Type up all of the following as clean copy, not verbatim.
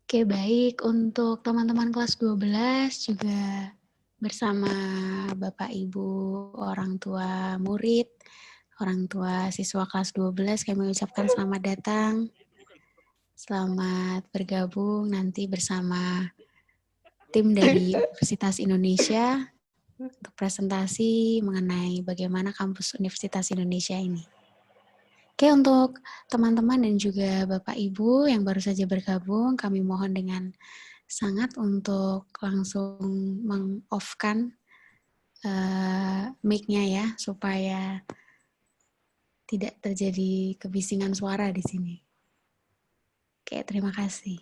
Oke, baik. Untuk teman-teman kelas 12 juga bersama Bapak, Ibu, orang tua murid, orang tua siswa kelas 12, kami ucapkan selamat datang. Selamat bergabung nanti bersama tim dari Universitas Indonesia untuk presentasi mengenai bagaimana kampus Universitas Indonesia ini. Oke, untuk teman-teman dan juga Bapak Ibu yang baru saja bergabung, kami mohon dengan sangat untuk langsung meng-off-kan mic-nya ya, supaya tidak terjadi kebisingan suara di sini. Oke, terima kasih.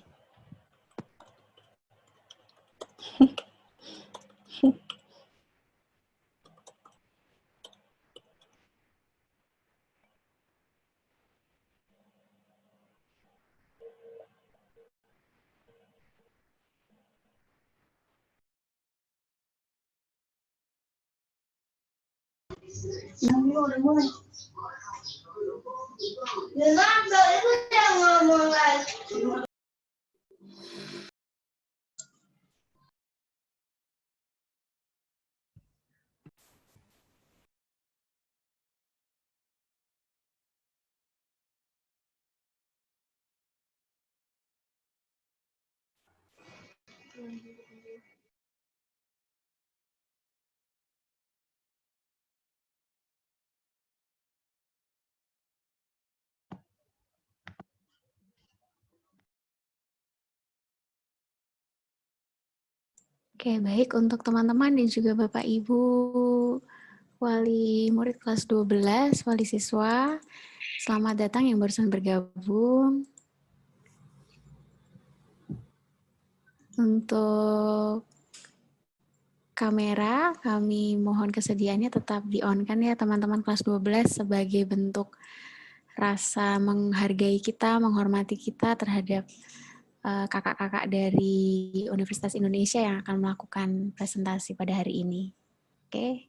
Oke, baik untuk teman-teman dan juga Bapak Ibu wali murid kelas 12, wali siswa, selamat datang yang barusan bergabung. Untuk kamera, kami mohon kesediaannya tetap di-on-kan ya teman-teman kelas 12 sebagai bentuk rasa menghargai kita, menghormati kita terhadap kakak-kakak dari Universitas Indonesia yang akan melakukan presentasi pada hari ini. Oke.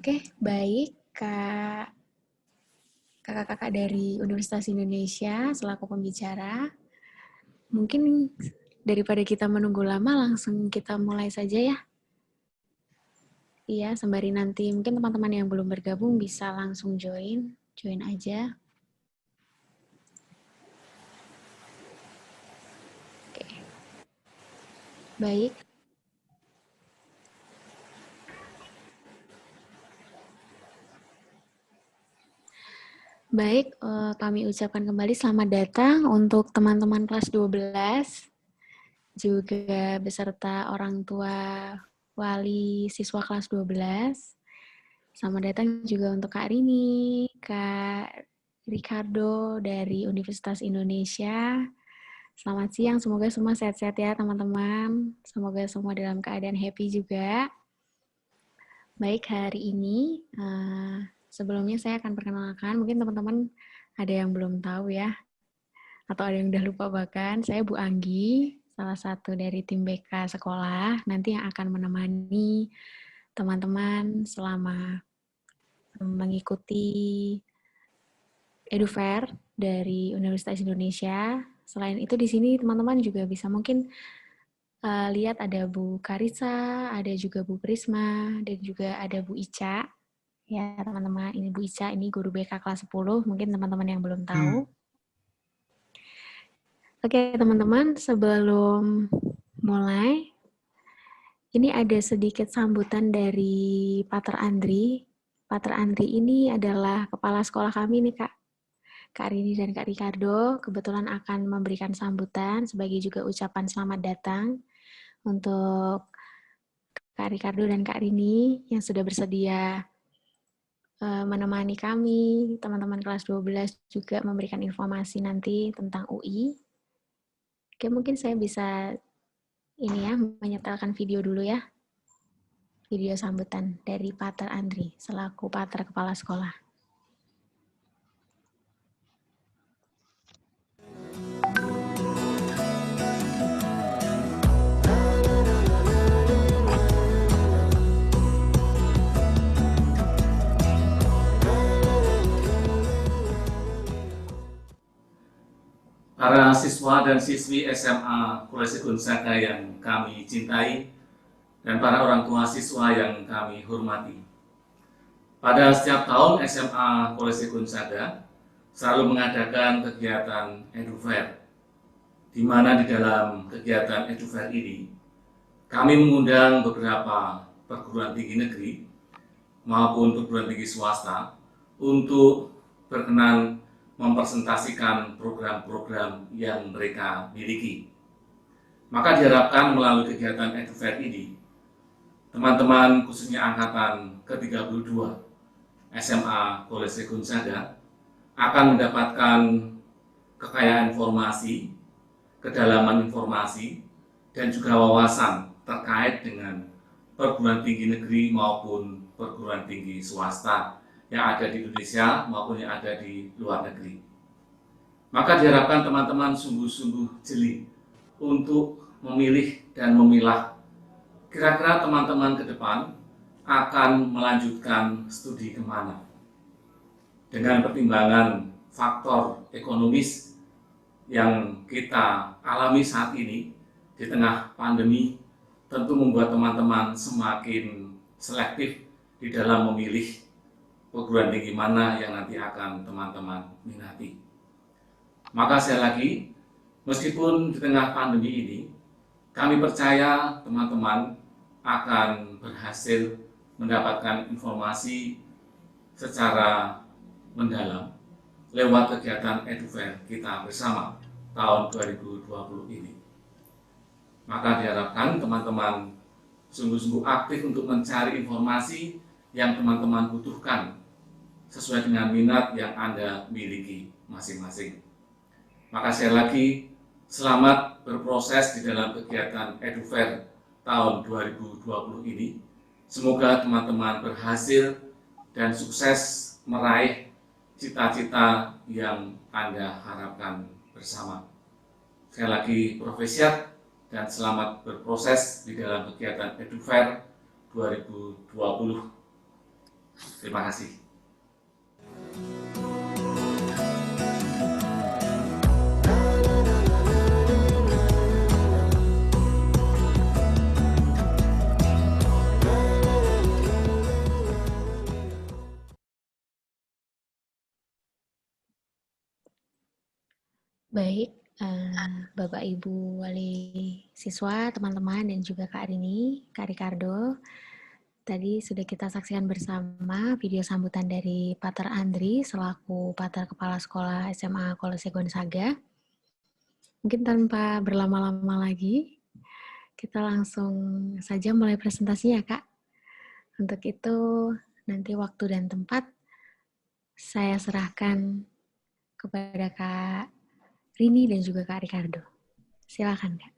Oke, baik kakak-kakak dari Universitas Indonesia selaku pembicara. Mungkin daripada kita menunggu lama, langsung kita mulai saja ya. Iya, sembari nanti mungkin teman-teman yang belum bergabung bisa langsung join aja. Oke. Baik. Baik, kami ucapkan kembali selamat datang untuk teman-teman kelas 12, juga beserta orang tua wali siswa kelas 12. Selamat datang juga untuk Kak Rini, Kak Ricardo dari Universitas Indonesia. Selamat siang, semoga semua sehat-sehat ya teman-teman. Semoga semua dalam keadaan happy juga. Baik, hari ini sebelumnya saya akan perkenalkan, mungkin teman-teman ada yang belum tahu ya, atau ada yang udah lupa bahkan, saya Bu Anggi, salah satu dari tim BK sekolah, nanti yang akan menemani teman-teman selama mengikuti EduFair dari Universitas Indonesia. Selain itu di sini teman-teman juga bisa mungkin lihat ada Bu Karisa, ada juga Bu Prisma, dan juga ada Bu Ica. Ya teman-teman, ini Bu Ica, ini guru BK kelas 10, mungkin teman-teman yang belum tahu. Oke teman-teman, sebelum mulai, ini ada sedikit sambutan dari Pater Andri. Pater Andri ini adalah kepala sekolah kami nih Kak. Kak Rini dan Kak Ricardo kebetulan akan memberikan sambutan sebagai juga ucapan selamat datang untuk Kak Ricardo dan Kak Rini yang sudah bersedia menemani kami, teman-teman kelas 12 juga memberikan informasi nanti tentang UI. Oke, mungkin saya bisa ini ya, menyetelkan video dulu ya. Video sambutan dari Pater Andri selaku Pater Kepala Sekolah. Para siswa dan siswi SMA Kolese Gonzaga yang kami cintai, dan para orang tua siswa yang kami hormati. Pada setiap tahun SMA Kolese Gonzaga selalu mengadakan kegiatan EduFair, di mana di dalam kegiatan EduFair ini kami mengundang beberapa perguruan tinggi negeri maupun perguruan tinggi swasta untuk berkenan mempresentasikan program-program yang mereka miliki. Maka diharapkan melalui kegiatan EduFair ini, teman-teman khususnya angkatan ke-32 SMA Kolese Gonzaga akan mendapatkan kekayaan informasi, kedalaman informasi, dan juga wawasan terkait dengan perguruan tinggi negeri maupun perguruan tinggi swasta yang ada di Indonesia maupun yang ada di luar negeri. Maka diharapkan teman-teman sungguh-sungguh jeli untuk memilih dan memilah kira-kira teman-teman ke depan akan melanjutkan studi kemana. Dengan pertimbangan faktor ekonomis yang kita alami saat ini di tengah pandemi, tentu membuat teman-teman semakin selektif di dalam memilih perguruan tinggi mana yang nanti akan teman-teman minati. Maka sekali lagi, meskipun di tengah pandemi ini, kami percaya teman-teman akan berhasil mendapatkan informasi secara mendalam lewat kegiatan EduFair kita bersama tahun 2020 ini. Maka diharapkan teman-teman sungguh-sungguh aktif untuk mencari informasi yang teman-teman butuhkan sesuai dengan minat yang Anda miliki masing-masing. Maka sekali lagi, selamat berproses di dalam kegiatan EduFair tahun 2020 ini. Semoga teman-teman berhasil dan sukses meraih cita-cita yang Anda harapkan bersama. Sekali lagi, profesiat dan selamat berproses di dalam kegiatan EduFair 2020. Terima kasih. Baik, Bapak Ibu Wali Siswa, teman-teman, dan juga Kak Rini, Kak Ricardo. Tadi sudah kita saksikan bersama video sambutan dari Pater Andri selaku Pater Kepala Sekolah SMA Kolese Gonzaga. Mungkin tanpa berlama-lama lagi, kita langsung saja mulai presentasinya, Kak. Untuk itu, Nanti waktu dan tempat saya serahkan kepada Kak Rini dan juga Kak Ricardo. Silakan, Kak.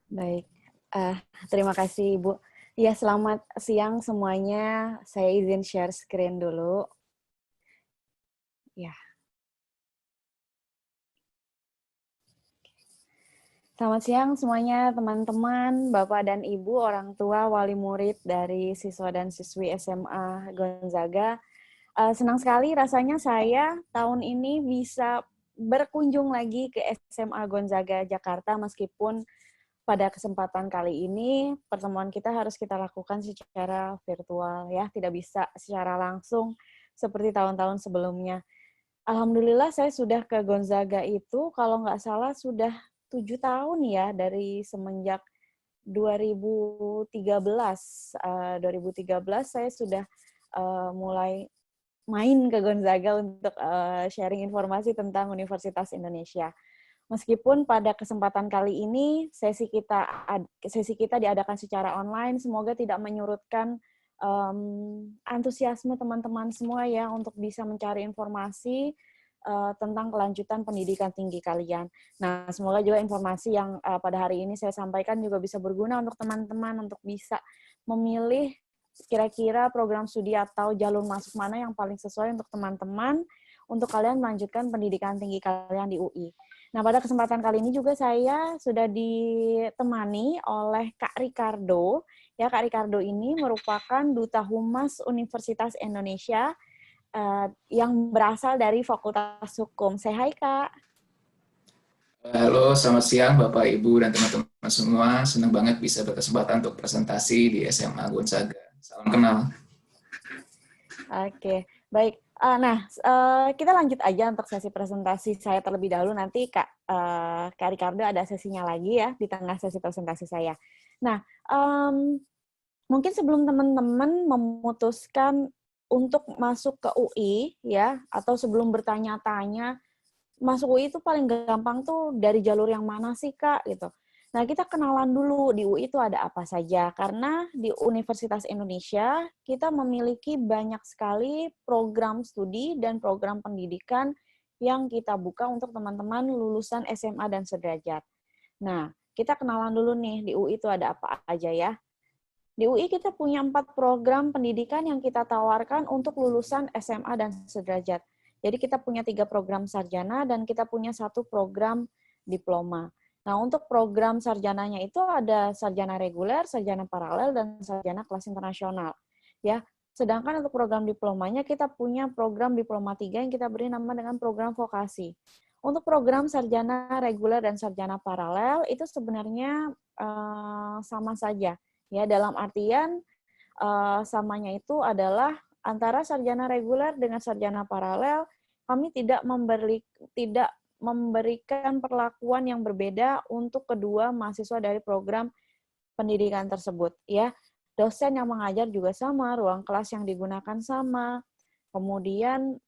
Baik, terima kasih Ibu. Ya, selamat siang semuanya. Saya izin share screen dulu. Ya. Selamat siang semuanya teman-teman, Bapak dan Ibu, orang tua, wali murid dari siswa dan siswi SMA Gonzaga. Senang sekali rasanya saya tahun ini bisa berkunjung lagi ke SMA Gonzaga Jakarta, meskipun pada kesempatan kali ini pertemuan kita harus kita lakukan secara virtual, ya, tidak bisa secara langsung seperti tahun-tahun sebelumnya. Alhamdulillah saya sudah ke Gonzaga itu kalau nggak salah sudah 7 tahun ya, dari semenjak 2013. 2013 saya sudah mulai main ke Gonzaga untuk sharing informasi tentang Universitas Indonesia. Meskipun pada kesempatan kali ini sesi kita diadakan secara online, semoga tidak menyurutkan antusiasme teman-teman semua ya untuk bisa mencari informasi tentang kelanjutan pendidikan tinggi kalian. Nah, semoga juga informasi yang pada hari ini saya sampaikan juga bisa berguna untuk teman-teman untuk bisa memilih kira-kira program studi atau jalur masuk mana yang paling sesuai untuk teman-teman untuk kalian melanjutkan pendidikan tinggi kalian di UI. Nah, pada kesempatan kali ini juga saya sudah ditemani oleh Kak Ricardo. Ya, Kak Ricardo ini merupakan Duta Humas Universitas Indonesia yang berasal dari Fakultas Hukum. Say hi, Kak. Halo, selamat siang Bapak, Ibu, dan teman-teman semua. Senang banget bisa berkesempatan untuk presentasi di SMA Gonzaga. Salam kenal. Oke, baik. Kita lanjut aja untuk sesi presentasi saya terlebih dahulu. Nanti Kak Ricardo ada sesinya lagi ya di tengah sesi presentasi saya. Nah, mungkin sebelum teman-teman memutuskan untuk masuk ke UI ya, atau sebelum bertanya-tanya masuk UI itu paling gampang tuh dari jalur yang mana sih Kak gitu. Nah, kita kenalan dulu di UI itu ada apa saja, karena di Universitas Indonesia kita memiliki banyak sekali program studi dan program pendidikan yang kita buka untuk teman-teman lulusan SMA dan sederajat. Nah, kita kenalan dulu nih di UI itu ada apa aja ya. Di UI kita punya 4 program pendidikan yang kita tawarkan untuk lulusan SMA dan sederajat. Jadi kita punya 3 program sarjana dan kita punya 1 program diploma. Nah, untuk program sarjananya itu ada sarjana reguler, sarjana paralel, dan sarjana kelas internasional. Ya, sedangkan untuk program diplomanya kita punya program diploma 3 yang kita beri nama dengan program vokasi. Untuk program sarjana reguler dan sarjana paralel itu sebenarnya sama saja. Ya, dalam artian samanya itu adalah antara sarjana reguler dengan sarjana paralel, kami tidak memberikan perlakuan yang berbeda untuk kedua mahasiswa dari program pendidikan tersebut. Ya, dosen yang mengajar juga sama, ruang kelas yang digunakan sama, kemudian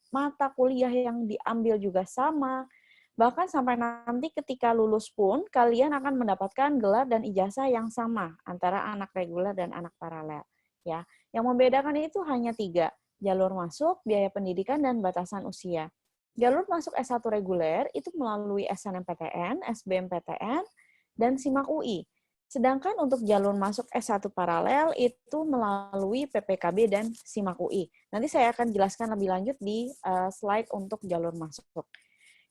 mata kuliah yang diambil juga sama. Bahkan sampai nanti ketika lulus pun, kalian akan mendapatkan gelar dan ijazah yang sama antara anak reguler dan anak paralel. Ya, yang membedakan itu hanya 3, jalur masuk, biaya pendidikan, dan batasan usia. Jalur masuk S1 reguler itu melalui SNMPTN, SBMPTN, dan SIMAK UI. Sedangkan untuk jalur masuk S1 paralel itu melalui PPKB dan SIMAK UI. Nanti saya akan jelaskan lebih lanjut di slide untuk jalur masuk.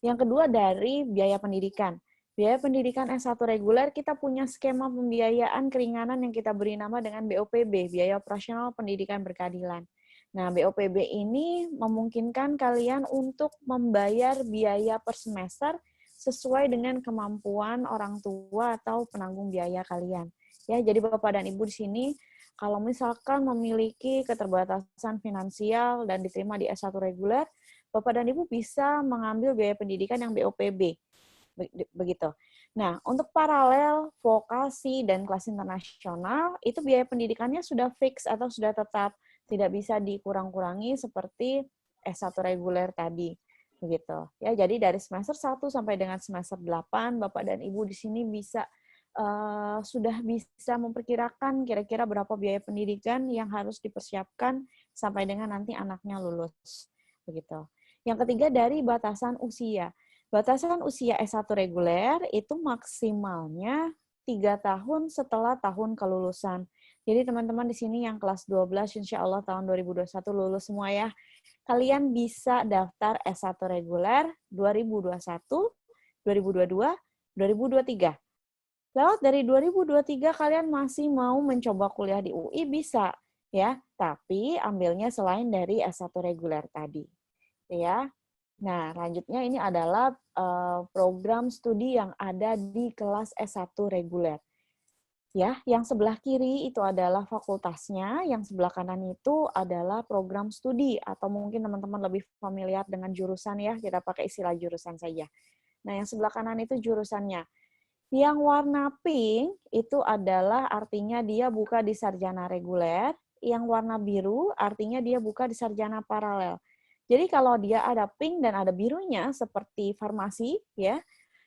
Yang kedua dari biaya pendidikan. Biaya pendidikan S1 reguler kita punya skema pembiayaan keringanan yang kita beri nama dengan BOPB, Biaya Operasional Pendidikan Berkeadilan. Nah, BOPB ini memungkinkan kalian untuk membayar biaya per semester sesuai dengan kemampuan orang tua atau penanggung biaya kalian. Ya, jadi Bapak dan Ibu di sini kalau misalkan memiliki keterbatasan finansial dan diterima di S1 reguler, Bapak dan Ibu bisa mengambil biaya pendidikan yang BOPB. Begitu. Nah, untuk paralel, vokasi, dan kelas internasional, itu biaya pendidikannya sudah fix atau sudah tetap, tidak bisa dikurang-kurangi seperti S1 reguler tadi. Begitu. Ya, jadi dari semester 1 sampai dengan semester 8, Bapak dan Ibu di sini bisa sudah bisa memperkirakan kira-kira berapa biaya pendidikan yang harus dipersiapkan sampai dengan nanti anaknya lulus. Begitu. Yang ketiga dari batasan usia. Batasan usia S1 reguler itu maksimalnya 3 tahun setelah tahun kelulusan. Jadi teman-teman di sini yang kelas 12 insya Allah tahun 2021 lulus semua ya. Kalian bisa daftar S1 reguler 2021, 2022, 2023. Lewat dari 2023 kalian masih mau mencoba kuliah di UI bisa ya, tapi ambilnya selain dari S1 reguler tadi. Ya. Nah, lanjutnya ini adalah program studi yang ada di kelas S1 reguler. Ya, yang sebelah kiri itu adalah fakultasnya, yang sebelah kanan itu adalah program studi, atau mungkin teman-teman lebih familiar dengan jurusan ya, kita pakai istilah jurusan saja. Nah, yang sebelah kanan itu jurusannya. Yang warna pink itu adalah artinya dia buka di sarjana reguler, yang warna biru artinya dia buka di sarjana paralel. Jadi kalau dia ada pink dan ada birunya seperti farmasi ya,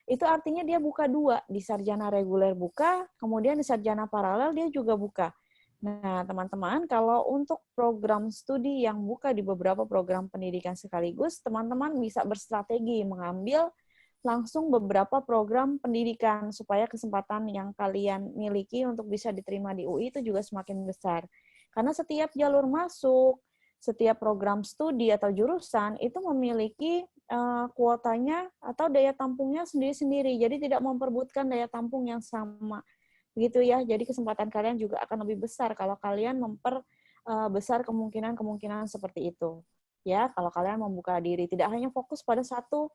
itu artinya dia buka 2, di sarjana reguler buka, kemudian di sarjana paralel dia juga buka. Nah, teman-teman, kalau untuk program studi yang buka di beberapa program pendidikan sekaligus, teman-teman bisa berstrategi mengambil langsung beberapa program pendidikan supaya kesempatan yang kalian miliki untuk bisa diterima di UI itu juga semakin besar. Karena setiap jalur masuk, setiap program studi atau jurusan itu memiliki kuotanya atau daya tampungnya sendiri-sendiri. Jadi tidak memperebutkan daya tampung yang sama. Begitu ya. Jadi kesempatan kalian juga akan lebih besar kalau kalian memperbesar kemungkinan-kemungkinan seperti itu. Ya, kalau kalian membuka diri, tidak hanya fokus pada satu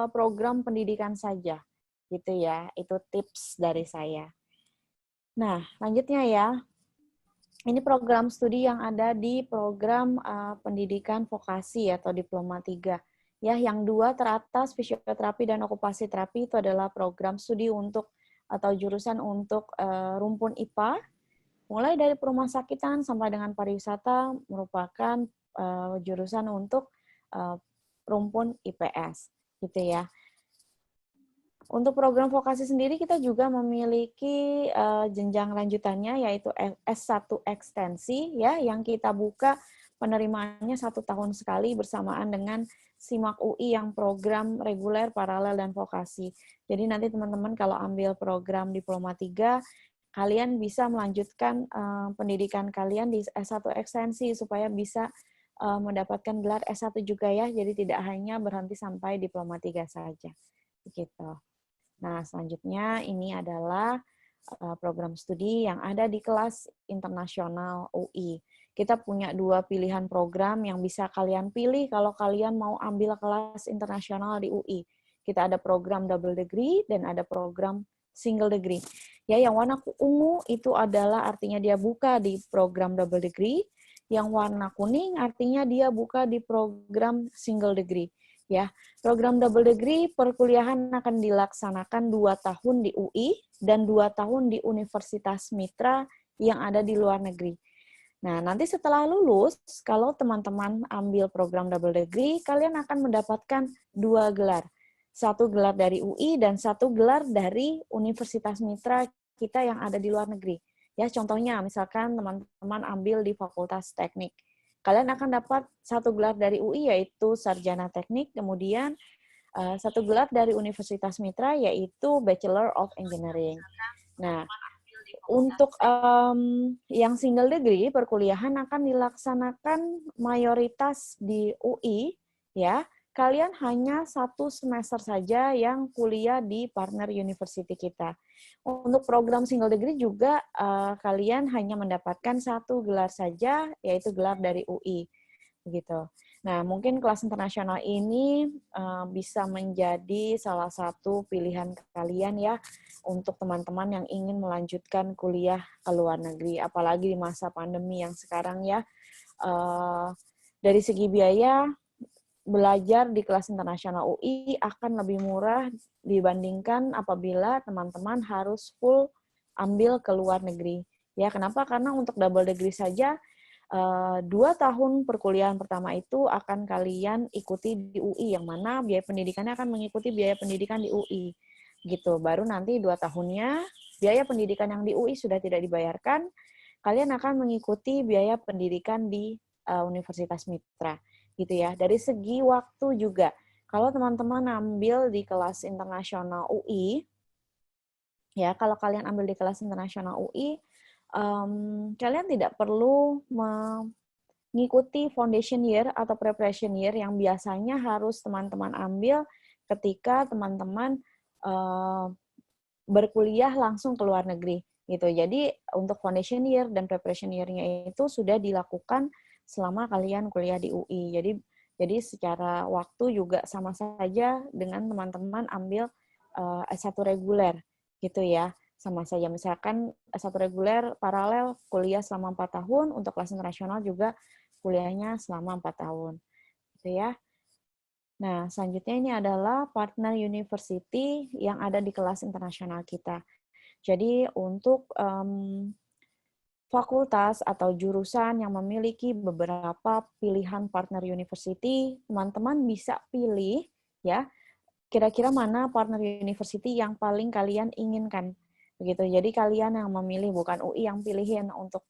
program pendidikan saja. Gitu ya. Itu tips dari saya. Nah, lanjutnya ya. Ini program studi yang ada di program pendidikan vokasi atau diploma 3. Ya, yang 2 teratas fisioterapi dan okupasi terapi itu adalah program studi untuk atau jurusan untuk rumpun IPA, mulai dari perumah sakitan sampai dengan pariwisata merupakan jurusan untuk rumpun IPS, gitu ya. Untuk program vokasi sendiri kita juga memiliki jenjang lanjutannya yaitu S1 ekstensi ya yang kita buka penerimaannya 1 tahun sekali bersamaan dengan SIMAK UI yang program reguler, paralel, dan vokasi. Jadi nanti teman-teman kalau ambil program diploma 3, kalian bisa melanjutkan pendidikan kalian di S1 ekstensi supaya bisa mendapatkan gelar S1 juga ya. Jadi tidak hanya berhenti sampai diploma 3 saja. Begitu. Nah, selanjutnya ini adalah program studi yang ada di kelas internasional UI. Kita punya 2 pilihan program yang bisa kalian pilih kalau kalian mau ambil kelas internasional di UI. Kita ada program double degree dan ada program single degree. Ya, yang warna ungu itu adalah artinya dia buka di program double degree, yang warna kuning artinya dia buka di program single degree. Ya, program double degree perkuliahan akan dilaksanakan 2 tahun di UI dan 2 tahun di universitas mitra yang ada di luar negeri. Nah, nanti setelah lulus, kalau teman-teman ambil program double degree, kalian akan mendapatkan 2 gelar. 1 gelar dari UI dan 1 gelar dari universitas mitra kita yang ada di luar negeri. Ya, contohnya misalkan teman-teman ambil di Fakultas Teknik. Kalian akan dapat 1 gelar dari UI yaitu Sarjana Teknik, kemudian 1 gelar dari Universitas Mitra yaitu Bachelor of Engineering. Nah, untuk yang single degree perkuliahan akan dilaksanakan mayoritas di UI ya. Kalian hanya 1 semester saja yang kuliah di partner university kita. Untuk program single degree juga kalian hanya mendapatkan 1 gelar saja, yaitu gelar dari UI. Begitu. Nah, mungkin kelas internasional ini bisa menjadi salah satu pilihan kalian ya untuk teman-teman yang ingin melanjutkan kuliah ke luar negeri, apalagi di masa pandemi yang sekarang ya. Dari segi biaya, belajar di kelas internasional UI akan lebih murah dibandingkan apabila teman-teman harus full ambil ke luar negeri. Ya, kenapa? Karena untuk double degree saja 2 tahun perkuliahan pertama itu akan kalian ikuti di UI, yang mana biaya pendidikannya akan mengikuti biaya pendidikan di UI. Gitu. Baru nanti 2 tahunnya biaya pendidikan yang di UI sudah tidak dibayarkan, kalian akan mengikuti biaya pendidikan di Universitas Mitra, gitu ya. Dari segi waktu juga, kalau teman-teman ambil di kelas internasional UI, ya, kalau kalian ambil di kelas internasional UI, kalian tidak perlu mengikuti foundation year atau preparation year yang biasanya harus teman-teman ambil ketika teman-teman berkuliah langsung ke luar negeri, gitu. Jadi untuk foundation year dan preparation year-nya itu sudah dilakukan selama kalian kuliah di UI. Jadi secara waktu juga sama saja dengan teman-teman ambil S1 reguler, gitu ya. Sama saja, misalkan S1 reguler paralel kuliah selama 4 tahun, untuk kelas internasional juga kuliahnya selama 4 tahun, gitu ya. Nah, selanjutnya ini adalah partner university yang ada di kelas internasional kita. Jadi untuk fakultas atau jurusan yang memiliki beberapa pilihan partner university, teman-teman bisa pilih ya, kira-kira mana partner university yang paling kalian inginkan. Begitu. Jadi kalian yang memilih, bukan UI yang pilihin untuk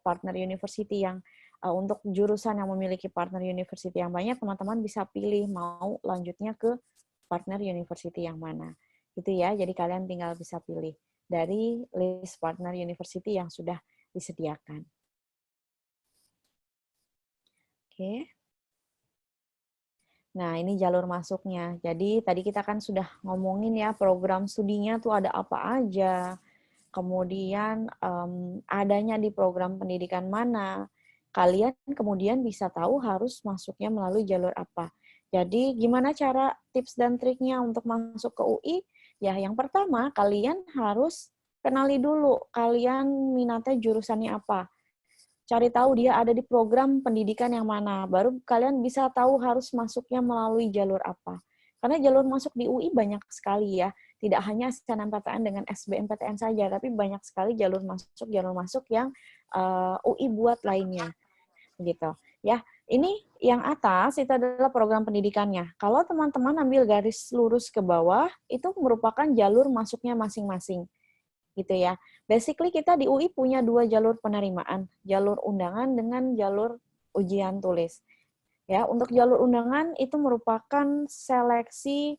partner university yang untuk jurusan yang memiliki partner university yang banyak, teman-teman bisa pilih mau lanjutnya ke partner university yang mana. Gitu ya. Jadi kalian tinggal bisa pilih dari list partner university yang sudah disediakan. Oke. Nah, ini jalur masuknya. Jadi tadi kita kan sudah ngomongin ya program studinya tuh ada apa aja. Kemudian adanya di program pendidikan mana. Kalian kemudian bisa tahu harus masuknya melalui jalur apa. Jadi gimana cara tips dan triknya untuk masuk ke UI? Ya, yang pertama kalian harus kenali dulu kalian minatnya jurusannya apa. Cari tahu dia ada di program pendidikan yang mana. Baru kalian bisa tahu harus masuknya melalui jalur apa. Karena jalur masuk di UI banyak sekali ya. Tidak hanya SNMPTN dengan SBMPTN saja, tapi banyak sekali jalur masuk yang UI buat lainnya. Gitu ya. Ini yang atas itu adalah program pendidikannya. Kalau teman-teman ambil garis lurus ke bawah, itu merupakan jalur masuknya masing-masing. Gitu ya. Basically kita di UI punya 2 jalur penerimaan, jalur undangan dengan jalur ujian tulis. Ya, untuk jalur undangan itu merupakan seleksi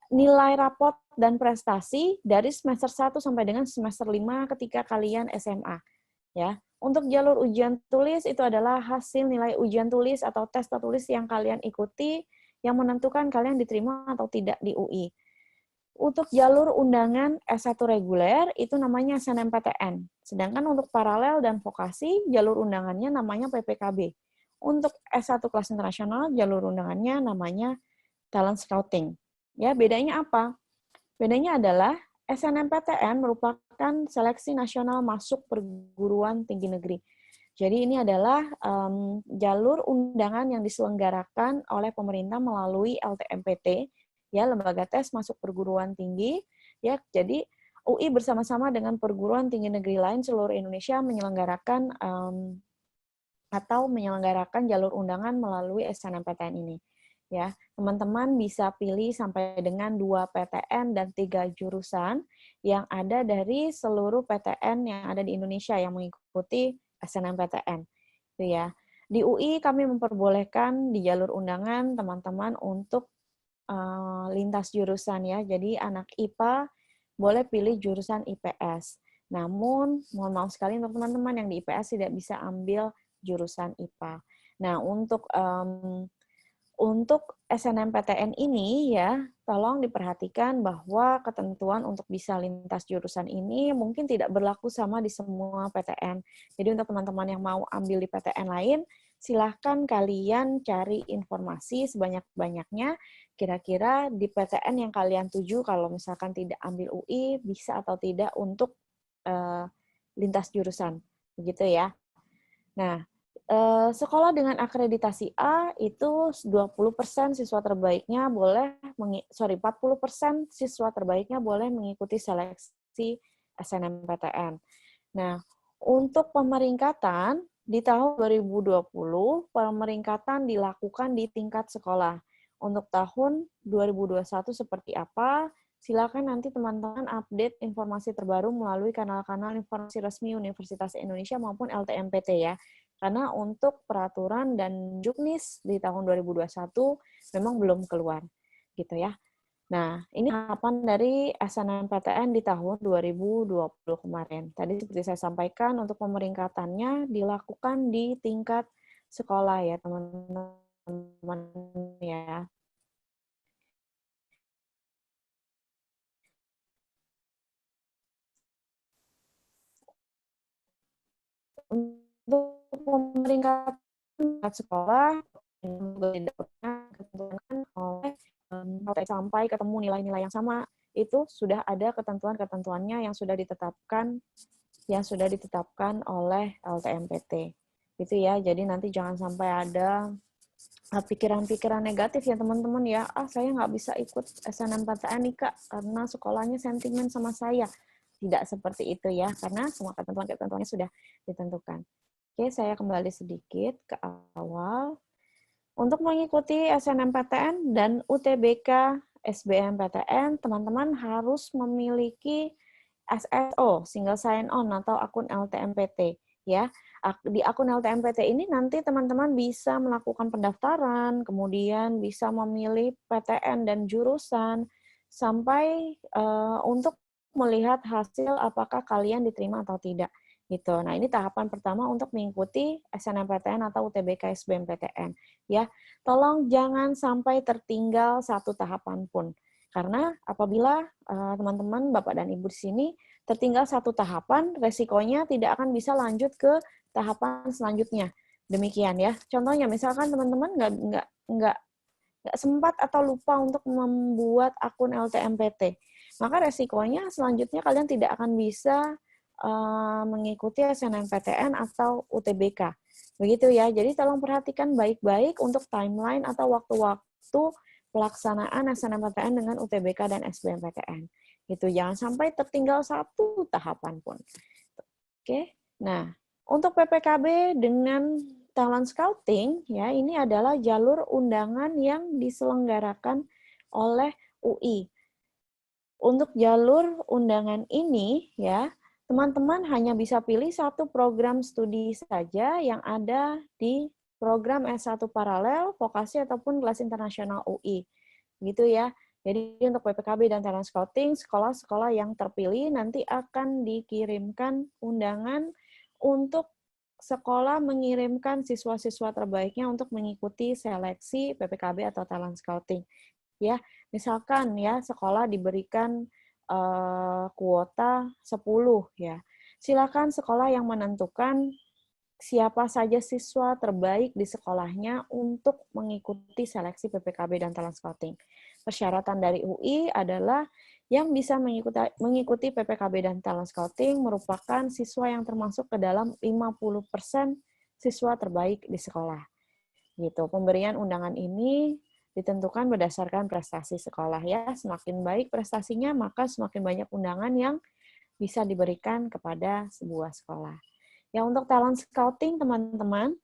nilai rapot dan prestasi dari semester 1 sampai dengan semester 5 ketika kalian SMA. Ya. Untuk jalur ujian tulis itu adalah hasil nilai ujian tulis atau tes tertulis yang kalian ikuti yang menentukan kalian diterima atau tidak di UI. Untuk jalur undangan S1 reguler itu namanya SNMPTN. Sedangkan untuk paralel dan vokasi jalur undangannya namanya PPKB. Untuk S1 kelas internasional jalur undangannya namanya talent scouting. Ya, bedanya apa? Bedanya adalah SNMPTN merupakan seleksi nasional masuk perguruan tinggi negeri. Jadi ini adalah jalur undangan yang diselenggarakan oleh pemerintah melalui LTMPT, ya, lembaga tes masuk perguruan tinggi. Ya, jadi UI bersama-sama dengan perguruan tinggi negeri lain seluruh Indonesia menyelenggarakan jalur undangan melalui SNMPTN ini. Ya, teman-teman bisa pilih sampai dengan 2 PTN dan 3 jurusan yang ada dari seluruh PTN yang ada di Indonesia yang mengikuti SNMPTN. Itu ya. Di UI kami memperbolehkan di jalur undangan teman-teman untuk lintas jurusan ya. Jadi anak IPA boleh pilih jurusan IPS. Namun, mohon maaf sekali untuk teman-teman yang di IPS tidak bisa ambil jurusan IPA. Nah, untuk SNMPTN ini ya, tolong diperhatikan bahwa ketentuan untuk bisa lintas jurusan ini mungkin tidak berlaku sama di semua PTN. Jadi untuk teman-teman yang mau ambil di PTN lain, silahkan kalian cari informasi sebanyak-banyaknya, kira-kira di PTN yang kalian tuju kalau misalkan tidak ambil UI, bisa atau tidak untuk lintas jurusan. Begitu ya. Nah, sekolah dengan akreditasi A itu 20% siswa terbaiknya boleh 40% siswa terbaiknya boleh mengikuti seleksi SNMPTN. Nah, untuk pemeringkatan di tahun 2020 pemeringkatan dilakukan di tingkat sekolah. Untuk tahun 2021 seperti apa? silakan nanti teman-teman update informasi terbaru melalui kanal-kanal informasi resmi Universitas Indonesia maupun LTMPT ya. Karena untuk peraturan dan juknis di tahun 2021 memang belum keluar gitu ya. Nah, ini harapan dari SNMPTN di tahun 2020 kemarin. Tadi seperti saya sampaikan, untuk pemeringkatannya dilakukan di tingkat sekolah ya, teman-teman ya. Untuk pemeringkatan tingkat sekolah, tidak pernah ketentuan oleh sampai ketemu nilai-nilai yang sama, itu sudah ada ketentuan-ketentuannya yang sudah ditetapkan oleh LTMPT. Gitu ya. Jadi nanti jangan sampai ada pikiran-pikiran negatif ya teman-teman ya. Saya nggak bisa ikut SNMPTN nih Kak, karena sekolahnya sentimen sama saya. Tidak seperti itu ya, karena semua ketentuan-ketentuannya sudah ditentukan. Oke, saya kembali sedikit ke awal. Untuk mengikuti SNMPTN dan UTBK SBMPTN, teman-teman harus memiliki SSO, Single Sign-On, atau akun LTMPT. Ya, di akun LTMPT ini nanti teman-teman bisa melakukan pendaftaran, kemudian bisa memilih PTN dan jurusan, sampai untuk melihat hasil apakah kalian diterima atau tidak. Gitu. Nah, ini tahapan pertama untuk mengikuti SNMPTN atau UTBK SBMPTN. Ya, tolong jangan sampai tertinggal satu tahapan pun. Karena apabila teman-teman, Bapak dan Ibu di sini tertinggal satu tahapan, resikonya tidak akan bisa lanjut ke tahapan selanjutnya. Demikian ya. Contohnya, misalkan teman-teman nggak sempat atau lupa untuk membuat akun LTMPT, maka resikonya selanjutnya kalian tidak akan bisa mengikuti SNMPTN atau UTBK. Begitu ya. Jadi tolong perhatikan baik-baik untuk timeline atau waktu-waktu pelaksanaan SNMPTN dengan UTBK dan SBMPTN. Gitu. Jangan sampai tertinggal satu tahapan pun. Oke. Nah, untuk PPKB dengan talent scouting ya, ini adalah jalur undangan yang diselenggarakan oleh UI. Untuk jalur undangan ini ya, teman-teman hanya bisa pilih satu program studi saja yang ada di program S1 paralel, vokasi ataupun kelas internasional UI. Gitu ya. Jadi untuk PPKB dan talent scouting, sekolah-sekolah yang terpilih nanti akan dikirimkan undangan untuk sekolah mengirimkan siswa-siswa terbaiknya untuk mengikuti seleksi PPKB atau talent scouting. Ya, misalkan ya sekolah diberikan kuota 10 ya. Silakan sekolah yang menentukan siapa saja siswa terbaik di sekolahnya untuk mengikuti seleksi PPKB dan talent scouting. Persyaratan dari UI adalah yang bisa mengikuti PPKB dan talent scouting merupakan siswa yang termasuk ke dalam 50% siswa terbaik di sekolah. Gitu. Pemberian undangan ini ditentukan berdasarkan prestasi sekolah ya. Semakin baik prestasinya, maka semakin banyak undangan yang bisa diberikan kepada sebuah sekolah. Ya, untuk talent scouting, teman-teman,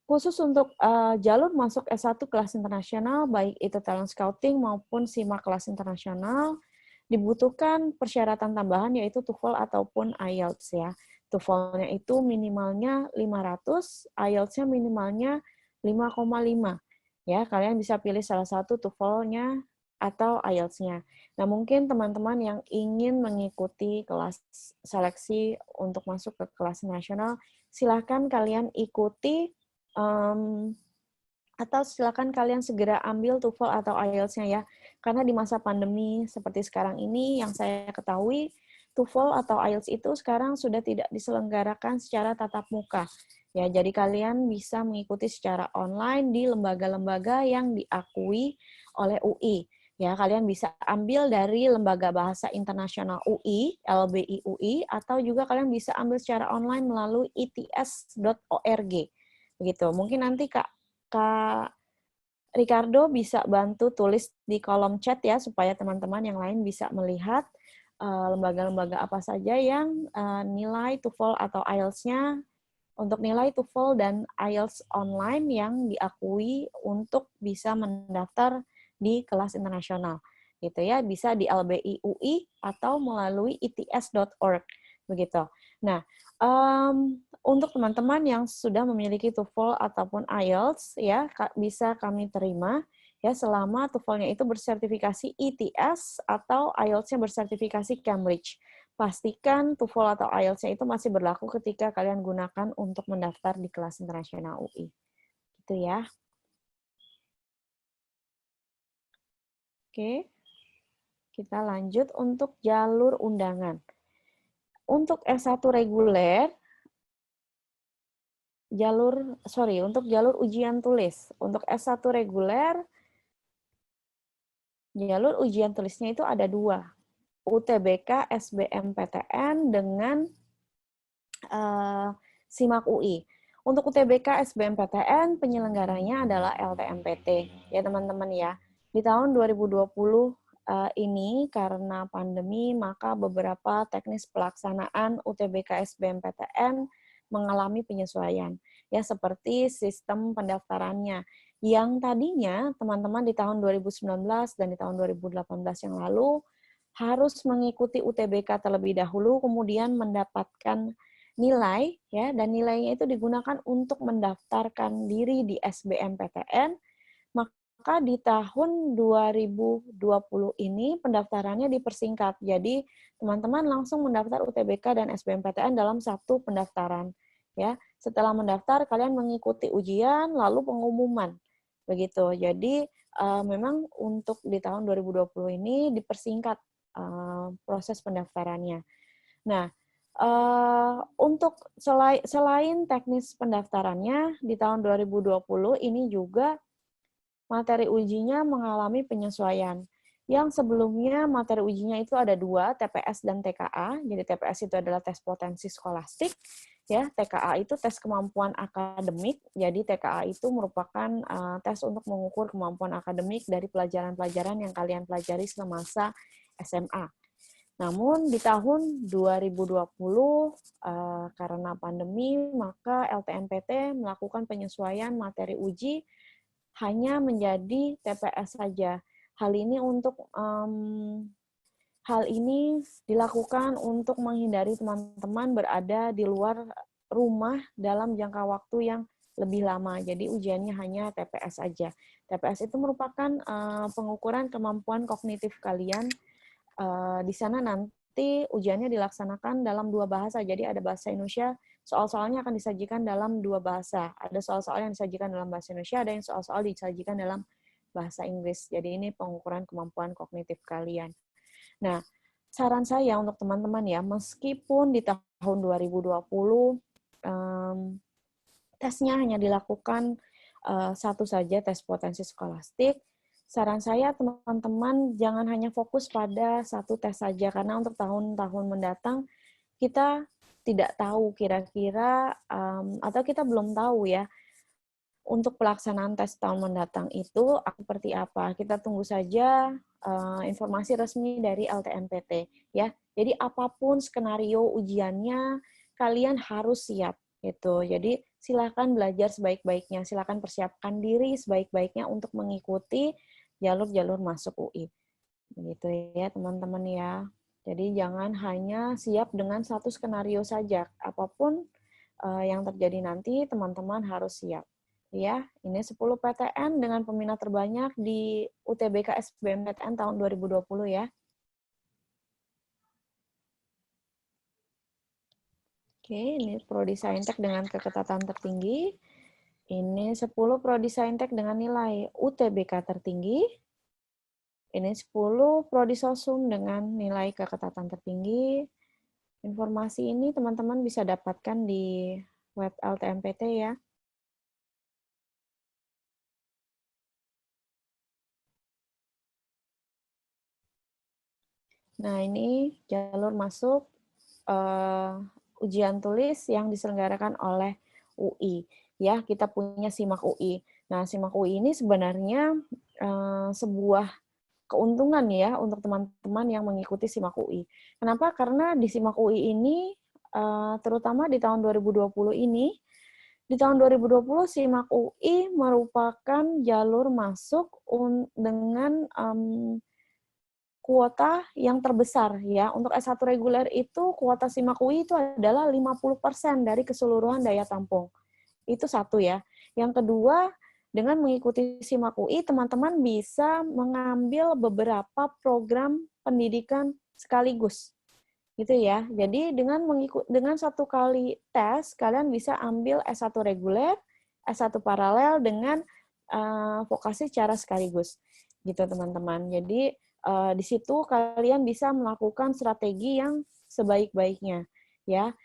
khusus untuk jalur masuk S1 kelas internasional, baik itu talent scouting maupun SIMAK kelas internasional, dibutuhkan persyaratan tambahan yaitu TOEFL ataupun IELTS ya. TOEFL-nya itu minimalnya 500, IELTS-nya minimalnya 5,5. Ya, kalian bisa pilih salah satu TOEFL-nya atau IELTS-nya. Nah, mungkin teman-teman yang ingin mengikuti kelas seleksi untuk masuk ke kelas nasional, silakan kalian ikuti atau silakan kalian segera ambil TOEFL atau IELTS-nya ya. Karena di masa pandemi seperti sekarang ini yang saya ketahui, TOEFL atau IELTS itu sekarang sudah tidak diselenggarakan secara tatap muka. Ya, jadi kalian bisa mengikuti secara online di lembaga-lembaga yang diakui oleh UI. Ya, kalian bisa ambil dari Lembaga Bahasa Internasional UI, LBI UI, atau juga kalian bisa ambil secara online melalui its.org. Begitu. Mungkin nanti Kak Ricardo bisa bantu tulis di kolom chat ya, supaya teman-teman yang lain bisa melihat lembaga-lembaga apa saja yang nilai TOEFL atau IELTS-nya untuk nilai TOEFL dan IELTS online yang diakui untuk bisa mendaftar di kelas internasional. gitu ya, bisa di LBI UI atau melalui its.org begitu. Nah, untuk teman-teman yang sudah memiliki TOEFL ataupun IELTS ya bisa kami terima ya selama TOEFL-nya itu bersertifikasi ITS atau IELTS-nya bersertifikasi Cambridge. Pastikan TOEFL atau IELTS-nya itu masih berlaku ketika kalian gunakan untuk mendaftar di kelas internasional UI. Gitu ya. Oke. Kita lanjut untuk jalur undangan. Untuk S1 reguler, untuk jalur ujian tulis. Untuk S1 reguler, jalur ujian tulisnya itu ada 2. UTBK SBMPTN dengan SIMAK UI. Untuk UTBK SBMPTN, penyelenggaranya adalah LTMPT. Ya teman-teman ya. Di tahun 2020 ini karena pandemi, maka beberapa teknis pelaksanaan UTBK SBMPTN mengalami penyesuaian. Ya, seperti sistem pendaftarannya. Yang tadinya teman-teman di tahun 2019 dan di tahun 2018 yang lalu harus mengikuti UTBK terlebih dahulu, kemudian mendapatkan nilai, ya, dan nilainya itu digunakan untuk mendaftarkan diri di SBMPTN. Maka di tahun 2020 ini pendaftarannya dipersingkat. Jadi teman-teman langsung mendaftar UTBK dan SBMPTN dalam satu pendaftaran. Ya, setelah mendaftar kalian mengikuti ujian lalu pengumuman. Begitu. Jadi memang untuk di tahun 2020 ini dipersingkat proses pendaftarannya. Nah, untuk selain teknis pendaftarannya di tahun 2020 ini juga materi ujinya mengalami penyesuaian. Yang sebelumnya materi ujinya itu ada 2, TPS dan TKA. Jadi TPS itu adalah tes potensi skolastik, ya. TKA itu tes kemampuan akademik. Jadi TKA itu merupakan tes untuk mengukur kemampuan akademik dari pelajaran-pelajaran yang kalian pelajari semasa SMA. Namun di tahun 2020 karena pandemi, maka LTMPT melakukan penyesuaian materi uji hanya menjadi TPS saja. Hal ini dilakukan untuk menghindari teman-teman berada di luar rumah dalam jangka waktu yang lebih lama. Jadi ujiannya hanya TPS saja. TPS itu merupakan pengukuran kemampuan kognitif kalian. Di sana nanti ujiannya dilaksanakan dalam 2 bahasa. Jadi ada bahasa Indonesia, soal-soalnya akan disajikan dalam 2 bahasa. Ada soal-soal yang disajikan dalam bahasa Indonesia, ada yang soal-soal disajikan dalam bahasa Inggris. Jadi ini pengukuran kemampuan kognitif kalian. Nah, saran saya untuk teman-teman ya, meskipun di tahun 2020 tesnya hanya dilakukan satu saja, tes potensi skolastik, saran saya teman-teman jangan hanya fokus pada satu tes saja, karena untuk tahun-tahun mendatang kita tidak tahu kira-kira atau kita belum tahu ya untuk pelaksanaan tes tahun mendatang itu seperti apa. Kita tunggu saja informasi resmi dari LTMPT ya. Jadi apapun skenario ujiannya kalian harus siap gitu. Jadi silakan belajar sebaik-baiknya, silakan persiapkan diri sebaik-baiknya untuk mengikuti jalur-jalur masuk UI. Begitu ya teman-teman ya. Jadi jangan hanya siap dengan satu skenario saja. Apapun yang terjadi nanti, teman-teman harus siap. Ya, ini 10 PTN dengan peminat terbanyak di UTBK SBMPTN tahun 2020 ya. Oke, ini Prodi Saintek dengan keketatan tertinggi. Ini 10 Prodi Saintek dengan nilai UTBK tertinggi. Ini 10 Prodi Sosum dengan nilai keketatan tertinggi. Informasi ini teman-teman bisa dapatkan di web LTMPT ya. Nah, ini jalur masuk ujian tulis yang diselenggarakan oleh UI. Ya, kita punya SIMAK UI. Nah, SIMAK UI ini sebenarnya sebuah keuntungan ya untuk teman-teman yang mengikuti SIMAK UI. Kenapa? Karena di SIMAK UI ini, terutama di tahun 2020 ini, di tahun 2020 SIMAK UI merupakan jalur masuk dengan kuota yang terbesar ya. Untuk S1 reguler itu kuota SIMAK UI itu adalah 50% dari keseluruhan daya tampung. Itu satu ya. Yang kedua, dengan mengikuti SIMAK UI, teman-teman bisa mengambil beberapa program pendidikan sekaligus. Gitu ya. Jadi dengan satu kali tes, kalian bisa ambil S1 reguler, S1 paralel dengan vokasi secara sekaligus. Gitu teman-teman. Jadi di situ kalian bisa melakukan strategi yang sebaik-baiknya. Ya.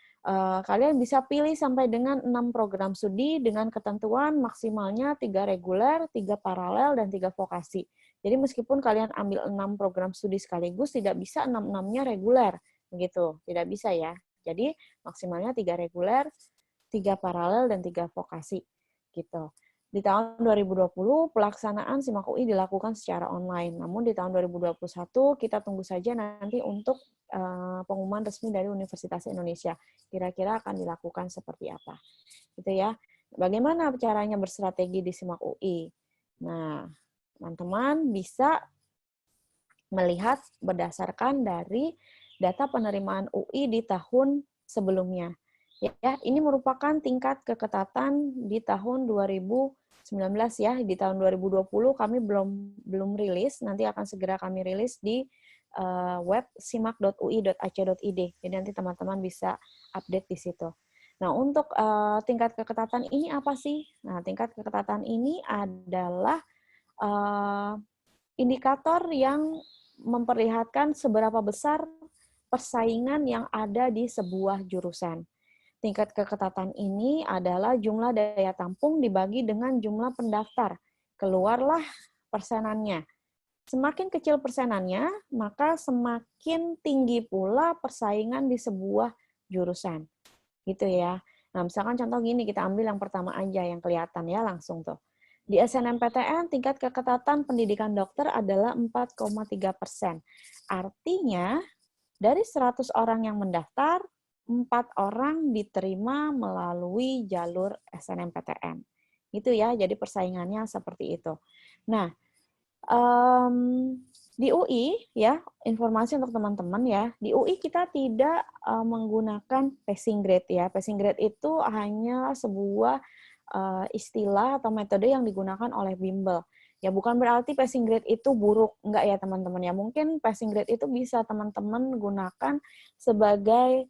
Kalian bisa pilih sampai dengan 6 program studi dengan ketentuan maksimalnya 3 reguler, 3 paralel, dan 3 vokasi. Jadi meskipun kalian ambil 6 program studi sekaligus, tidak bisa 6-6-nya reguler. Begitu, tidak bisa ya. Jadi maksimalnya 3 reguler, 3 paralel, dan 3 vokasi. Gitu. Di tahun 2020, pelaksanaan SIMAK UI dilakukan secara online. Namun di tahun 2021, kita tunggu saja nanti untuk pengumuman resmi dari Universitas Indonesia. Kira-kira akan dilakukan seperti apa. Gitu ya. Bagaimana caranya berstrategi di SIMAK UI? Nah, teman-teman bisa melihat berdasarkan dari data penerimaan UI di tahun sebelumnya. Ya, ini merupakan tingkat keketatan di tahun 2019 ya. Di tahun 2020 kami belum rilis, nanti akan segera kami rilis di web simak.ui.ac.id. Jadi nanti teman-teman bisa update di situ. Nah, untuk tingkat keketatan ini apa sih? Nah, tingkat keketatan ini adalah indikator yang memperlihatkan seberapa besar persaingan yang ada di sebuah jurusan. Tingkat keketatan ini adalah jumlah daya tampung dibagi dengan jumlah pendaftar. Keluarlah persenannya. Semakin kecil persenannya, maka semakin tinggi pula persaingan di sebuah jurusan. Gitu ya. Nah, misalkan contoh gini, kita ambil yang pertama aja, yang kelihatan ya langsung tuh. Di SNMPTN, tingkat keketatan pendidikan dokter adalah 4,3%. Artinya, dari 100 orang yang mendaftar, 4 orang diterima melalui jalur SNMPTN. Gitu ya, jadi persaingannya seperti itu. Nah, di UI, ya, informasi untuk teman-teman ya, di UI kita tidak menggunakan passing grade ya. Passing grade itu hanya sebuah istilah atau metode yang digunakan oleh bimbel. Ya, bukan berarti passing grade itu buruk, enggak ya teman-teman ya. Mungkin passing grade itu bisa teman-teman gunakan sebagai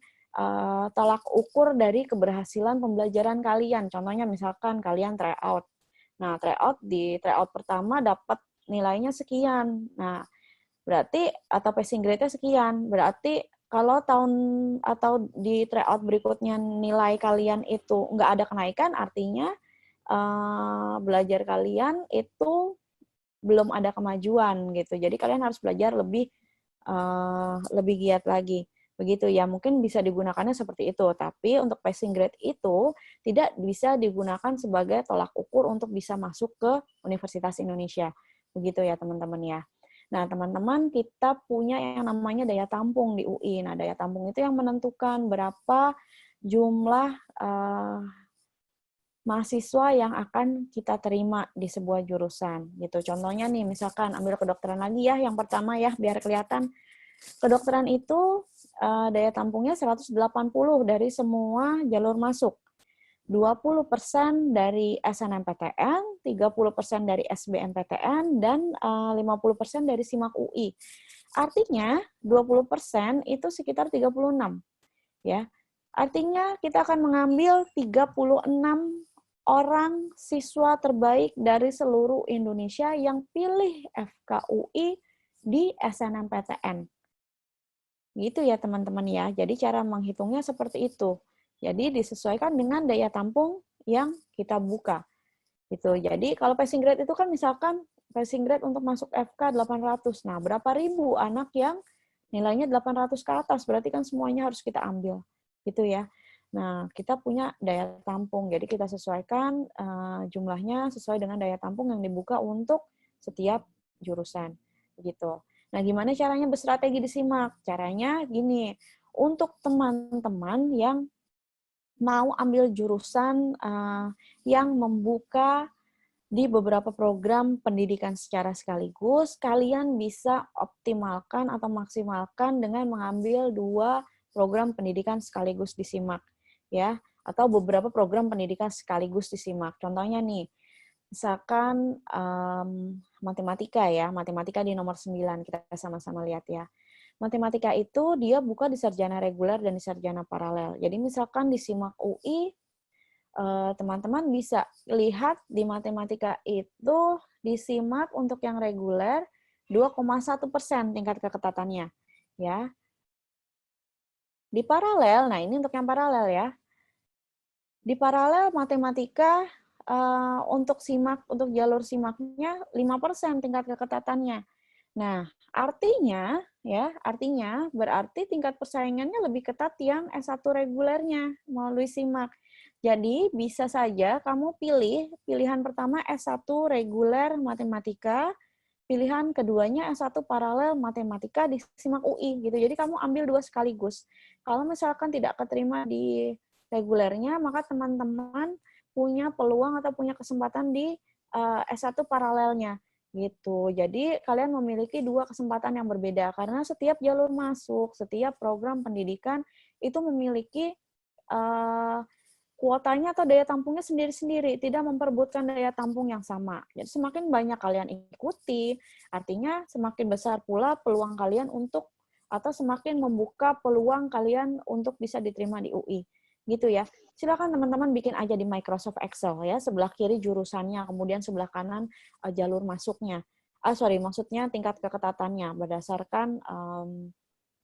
tolak ukur dari keberhasilan pembelajaran kalian. Contohnya misalkan kalian tryout. Nah, di tryout pertama dapat nilainya sekian. Nah, berarti atau passing grade-nya sekian. Berarti kalau tahun atau di tryout berikutnya nilai kalian itu nggak ada kenaikan, artinya belajar kalian itu belum ada kemajuan gitu. Jadi kalian harus belajar lebih giat lagi. Begitu ya, mungkin bisa digunakannya seperti itu. Tapi untuk passing grade itu tidak bisa digunakan sebagai tolak ukur untuk bisa masuk ke Universitas Indonesia. Begitu ya teman-teman ya. Nah teman-teman, kita punya yang namanya daya tampung di UI. Nah daya tampung itu yang menentukan berapa jumlah mahasiswa yang akan kita terima di sebuah jurusan. Gitu. Contohnya nih, misalkan ambil kedokteran lagi ya, yang pertama ya, biar kelihatan. Kedokteran itu daya tampungnya 180 dari semua jalur masuk. 20% dari SNMPTN, 30% dari SBMPTN, dan 50% dari SIMAK UI. Artinya 20% itu sekitar 36. Ya. Artinya kita akan mengambil 36 orang siswa terbaik dari seluruh Indonesia yang pilih FKUI di SNMPTN. Gitu ya teman-teman ya. Jadi cara menghitungnya seperti itu. Jadi disesuaikan dengan daya tampung yang kita buka. Gitu. Jadi kalau passing grade itu kan misalkan passing grade untuk masuk FK 800. Nah, berapa ribu anak yang nilainya 800 ke atas, berarti kan semuanya harus kita ambil. Gitu ya. Nah, kita punya daya tampung. Jadi kita sesuaikan jumlahnya sesuai dengan daya tampung yang dibuka untuk setiap jurusan. Begitu. Nah, gimana caranya berstrategi di SIMAK? Caranya gini, untuk teman-teman yang mau ambil jurusan yang membuka di beberapa program pendidikan secara sekaligus, kalian bisa optimalkan atau maksimalkan dengan mengambil 2 program pendidikan sekaligus disimak, ya, atau beberapa program pendidikan sekaligus disimak. Contohnya nih, misalkan matematika ya, matematika di nomor 9, kita sama-sama lihat ya. Matematika itu dia buka di sarjana reguler dan di sarjana paralel. Jadi misalkan disimak UI, teman-teman bisa lihat di matematika itu disimak untuk yang reguler 2,1% tingkat keketatannya, ya. Di paralel, nah ini untuk yang paralel ya. Di paralel matematika untuk jalur simaknya 5% tingkat keketatannya. Nah, artinya berarti tingkat persaingannya lebih ketat yang S1 regulernya melalui simak. Jadi, bisa saja kamu pilihan pertama S1 reguler matematika, pilihan keduanya S1 paralel matematika di simak UI gitu. Jadi kamu ambil 2 sekaligus. Kalau misalkan tidak keterima di regulernya, maka teman-teman punya peluang atau punya kesempatan di S1 paralelnya gitu. Jadi kalian memiliki 2 kesempatan yang berbeda karena setiap jalur masuk, setiap program pendidikan itu memiliki kuotanya atau daya tampungnya sendiri-sendiri, tidak memperebutkan daya tampung yang sama. Jadi semakin banyak kalian ikuti, artinya semakin besar pula peluang kalian untuk atau semakin membuka peluang kalian untuk bisa diterima di UI. Gitu ya. Silakan teman-teman bikin aja di Microsoft Excel ya, sebelah kiri jurusannya, kemudian sebelah kanan jalur masuknya. Maksudnya tingkat keketatannya berdasarkan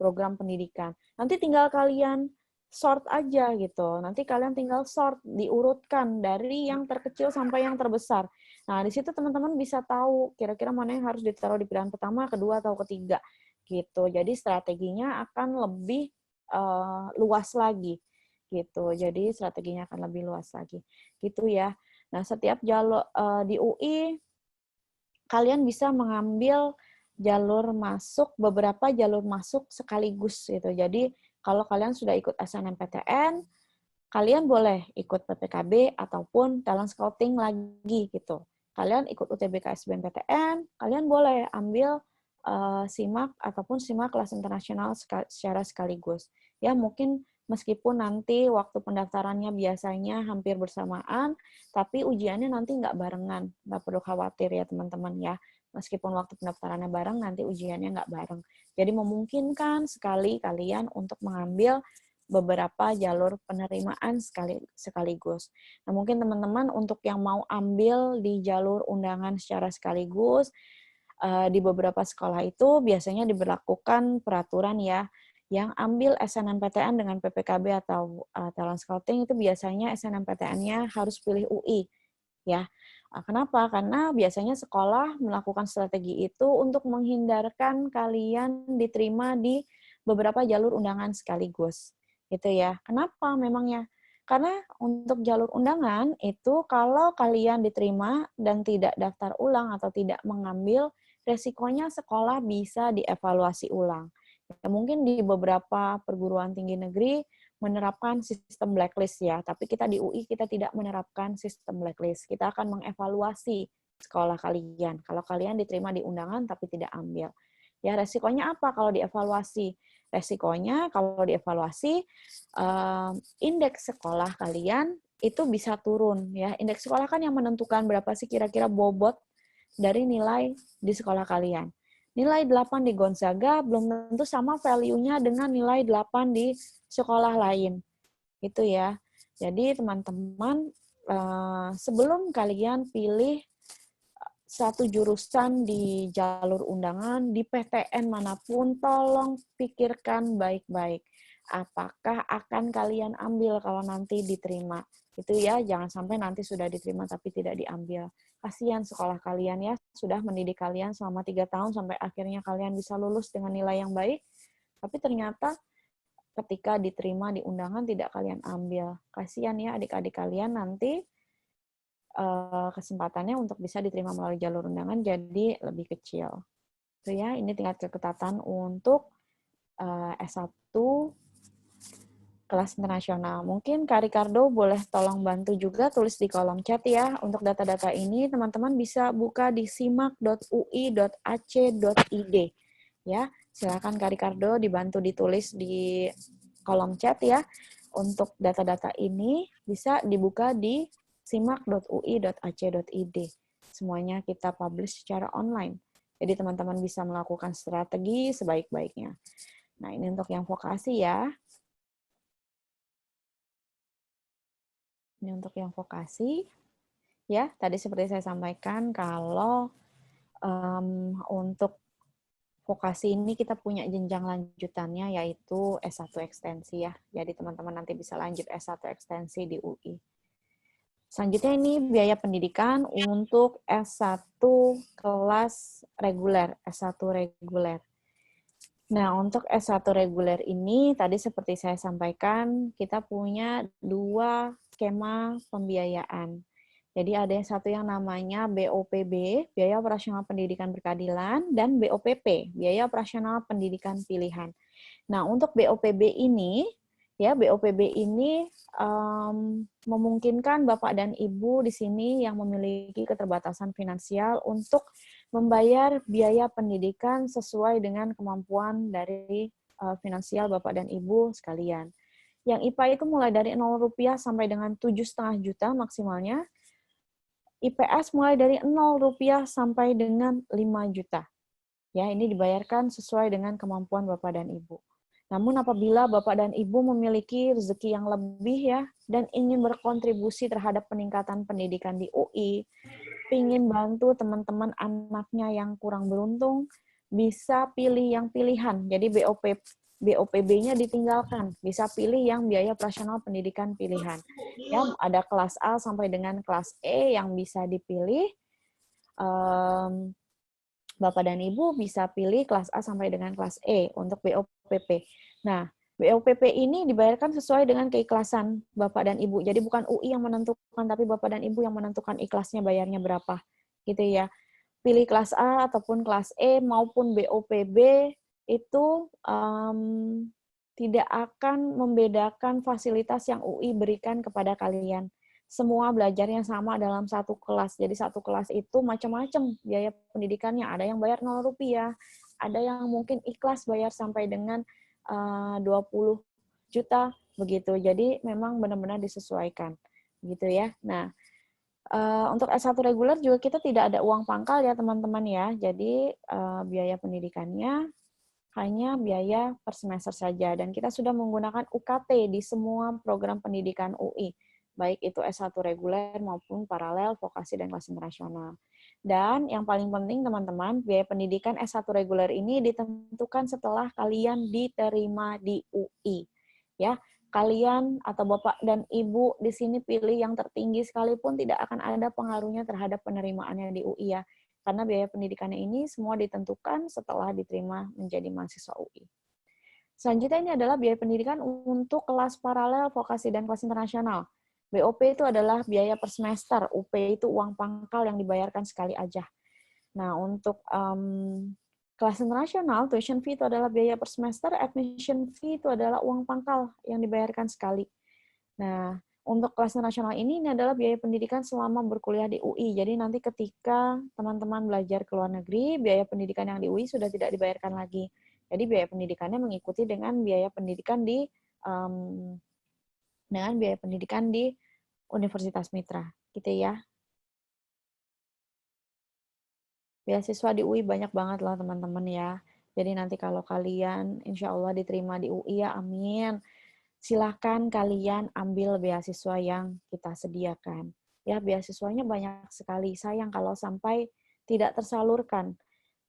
program pendidikan. Nanti tinggal kalian sort aja gitu. Nanti kalian tinggal sort, diurutkan dari yang terkecil sampai yang terbesar. Nah, di situ teman-teman bisa tahu kira-kira mana yang harus ditaruh di pilihan pertama, kedua, atau ketiga. Gitu. Jadi strateginya akan lebih luas lagi. Gitu. Jadi strateginya akan lebih luas lagi. Gitu ya. Nah, setiap jalur di UI kalian bisa mengambil beberapa jalur masuk sekaligus gitu. Jadi kalau kalian sudah ikut SNMPTN, kalian boleh ikut PPKB ataupun talent scouting lagi gitu. Kalian ikut UTBK SBMPTN, kalian boleh ambil SIMAK ataupun SIMAK kelas internasional secara sekaligus. Ya mungkin meskipun nanti waktu pendaftarannya biasanya hampir bersamaan, tapi ujiannya nanti nggak barengan. Nggak perlu khawatir ya teman-teman ya. Meskipun waktu pendaftarannya bareng, nanti ujiannya nggak bareng. Jadi memungkinkan sekali kalian untuk mengambil beberapa jalur penerimaan sekaligus. Nah, mungkin teman-teman untuk yang mau ambil di jalur undangan secara sekaligus, di beberapa sekolah itu biasanya diberlakukan peraturan ya, yang ambil SNMPTN dengan PPKB atau talent scouting itu biasanya SNMPTN-nya harus pilih UI. Ya, kenapa? Karena biasanya sekolah melakukan strategi itu untuk menghindarkan kalian diterima di beberapa jalur undangan sekaligus. Gitu ya. Kenapa memangnya? Karena untuk jalur undangan itu kalau kalian diterima dan tidak daftar ulang atau tidak mengambil, resikonya sekolah bisa dievaluasi ulang. Ya, mungkin di beberapa perguruan tinggi negeri menerapkan sistem blacklist ya, tapi kita di UI kita tidak menerapkan sistem blacklist. Kita akan mengevaluasi sekolah kalian. Kalau kalian diterima di undangan tapi tidak ambil. Ya, resikonya apa kalau dievaluasi? Resikonya kalau dievaluasi indeks sekolah kalian itu bisa turun ya. Indeks sekolah kan yang menentukan berapa sih kira-kira bobot dari nilai di sekolah kalian. Nilai 8 di Gonzaga belum tentu sama value-nya dengan nilai 8 di sekolah lain. Itu ya. Jadi teman-teman, sebelum kalian pilih satu jurusan di jalur undangan, di PTN manapun, tolong pikirkan baik-baik. Apakah akan kalian ambil kalau nanti diterima? Itu ya, jangan sampai nanti sudah diterima tapi tidak diambil. Kasihan sekolah kalian ya, sudah mendidik kalian selama 3 tahun sampai akhirnya kalian bisa lulus dengan nilai yang baik, tapi ternyata ketika diterima di undangan tidak kalian ambil. Kasihan ya adik-adik kalian nanti kesempatannya untuk bisa diterima melalui jalur undangan jadi lebih kecil. Itu ya, ini tingkat keketatan untuk S1 kelas internasional. Mungkin Kak Ricardo boleh tolong bantu juga tulis di kolom chat ya. Untuk data-data ini teman-teman bisa buka di simak.ui.ac.id ya. Silakan Kak Ricardo dibantu ditulis di kolom chat ya. Untuk data-data ini bisa dibuka di simak.ui.ac.id. Semuanya kita publish secara online. Jadi teman-teman bisa melakukan strategi sebaik-baiknya. Nah, ini untuk yang vokasi ya. Ini untuk yang vokasi. Ya, tadi seperti saya sampaikan kalau untuk vokasi ini kita punya jenjang lanjutannya yaitu S1 ekstensi ya. Jadi teman-teman nanti bisa lanjut S1 ekstensi di UI. Selanjutnya ini biaya pendidikan untuk S1 kelas reguler, S1 reguler. Nah, untuk S1 reguler ini, tadi seperti saya sampaikan, kita punya 2 skema pembiayaan. Jadi ada yang satu yang namanya BOPB, Biaya Operasional Pendidikan Berkeadilan, dan BOPP, Biaya Operasional Pendidikan Pilihan. Nah, untuk BOPB ini, memungkinkan Bapak dan Ibu di sini yang memiliki keterbatasan finansial untuk membayar biaya pendidikan sesuai dengan kemampuan dari finansial Bapak dan Ibu sekalian. Yang IPA itu mulai dari Rp0 sampai dengan 7,5 juta maksimalnya. IPS mulai dari Rp0 sampai dengan 5 juta. Ya, ini dibayarkan sesuai dengan kemampuan Bapak dan Ibu. Namun apabila Bapak dan Ibu memiliki rezeki yang lebih ya, dan ingin berkontribusi terhadap peningkatan pendidikan di UI, ingin bantu teman-teman anaknya yang kurang beruntung, bisa pilih yang pilihan. Jadi BOPB-nya ditinggalkan, bisa pilih yang biaya operasional pendidikan pilihan. Ya, ada kelas A sampai dengan kelas E yang bisa dipilih. Bapak dan Ibu bisa pilih kelas A sampai dengan kelas E untuk BOPP. Nah, BOPP ini dibayarkan sesuai dengan keikhlasan Bapak dan Ibu. Jadi bukan UI yang menentukan, tapi Bapak dan Ibu yang menentukan ikhlasnya bayarnya berapa. Gitu ya. Pilih kelas A ataupun kelas E maupun BOPB itu tidak akan membedakan fasilitas yang UI berikan kepada kalian. Semua belajarnya sama dalam satu kelas. Jadi satu kelas itu macam-macam biaya pendidikannya. Ada yang bayar Rp0, ada yang mungkin ikhlas bayar sampai dengan 20 juta begitu. Jadi memang benar-benar disesuaikan gitu ya. Nah, untuk S1 reguler juga kita tidak ada uang pangkal ya teman-teman ya. Jadi biaya pendidikannya hanya biaya per semester saja. Dan kita sudah menggunakan UKT di semua program pendidikan UI. Baik itu S1 reguler maupun paralel, vokasi, dan kelas internasional. Dan yang paling penting teman-teman, biaya pendidikan S1 reguler ini ditentukan setelah kalian diterima di UI. Ya, kalian atau Bapak dan Ibu di sini pilih yang tertinggi sekalipun tidak akan ada pengaruhnya terhadap penerimaannya di UI ya. Karena biaya pendidikannya ini semua ditentukan setelah diterima menjadi mahasiswa UI. Selanjutnya ini adalah biaya pendidikan untuk kelas paralel, vokasi, dan kelas internasional. BOP itu adalah biaya per semester, UP itu uang pangkal yang dibayarkan sekali aja. Nah, untuk kelas internasional, tuition fee itu adalah biaya per semester, admission fee itu adalah uang pangkal yang dibayarkan sekali. Nah, untuk kelas internasional ini adalah biaya pendidikan selama berkuliah di UI. Jadi nanti ketika teman-teman belajar ke luar negeri, biaya pendidikan yang di UI sudah tidak dibayarkan lagi. Jadi biaya pendidikannya mengikuti dengan biaya pendidikan di Universitas Mitra, gitu ya. Beasiswa di UI banyak banget lah teman-teman ya. Jadi nanti kalau kalian insya Allah diterima di UI ya, amin. Silahkan kalian ambil beasiswa yang kita sediakan. Ya, beasiswanya banyak sekali. Sayang kalau sampai tidak tersalurkan.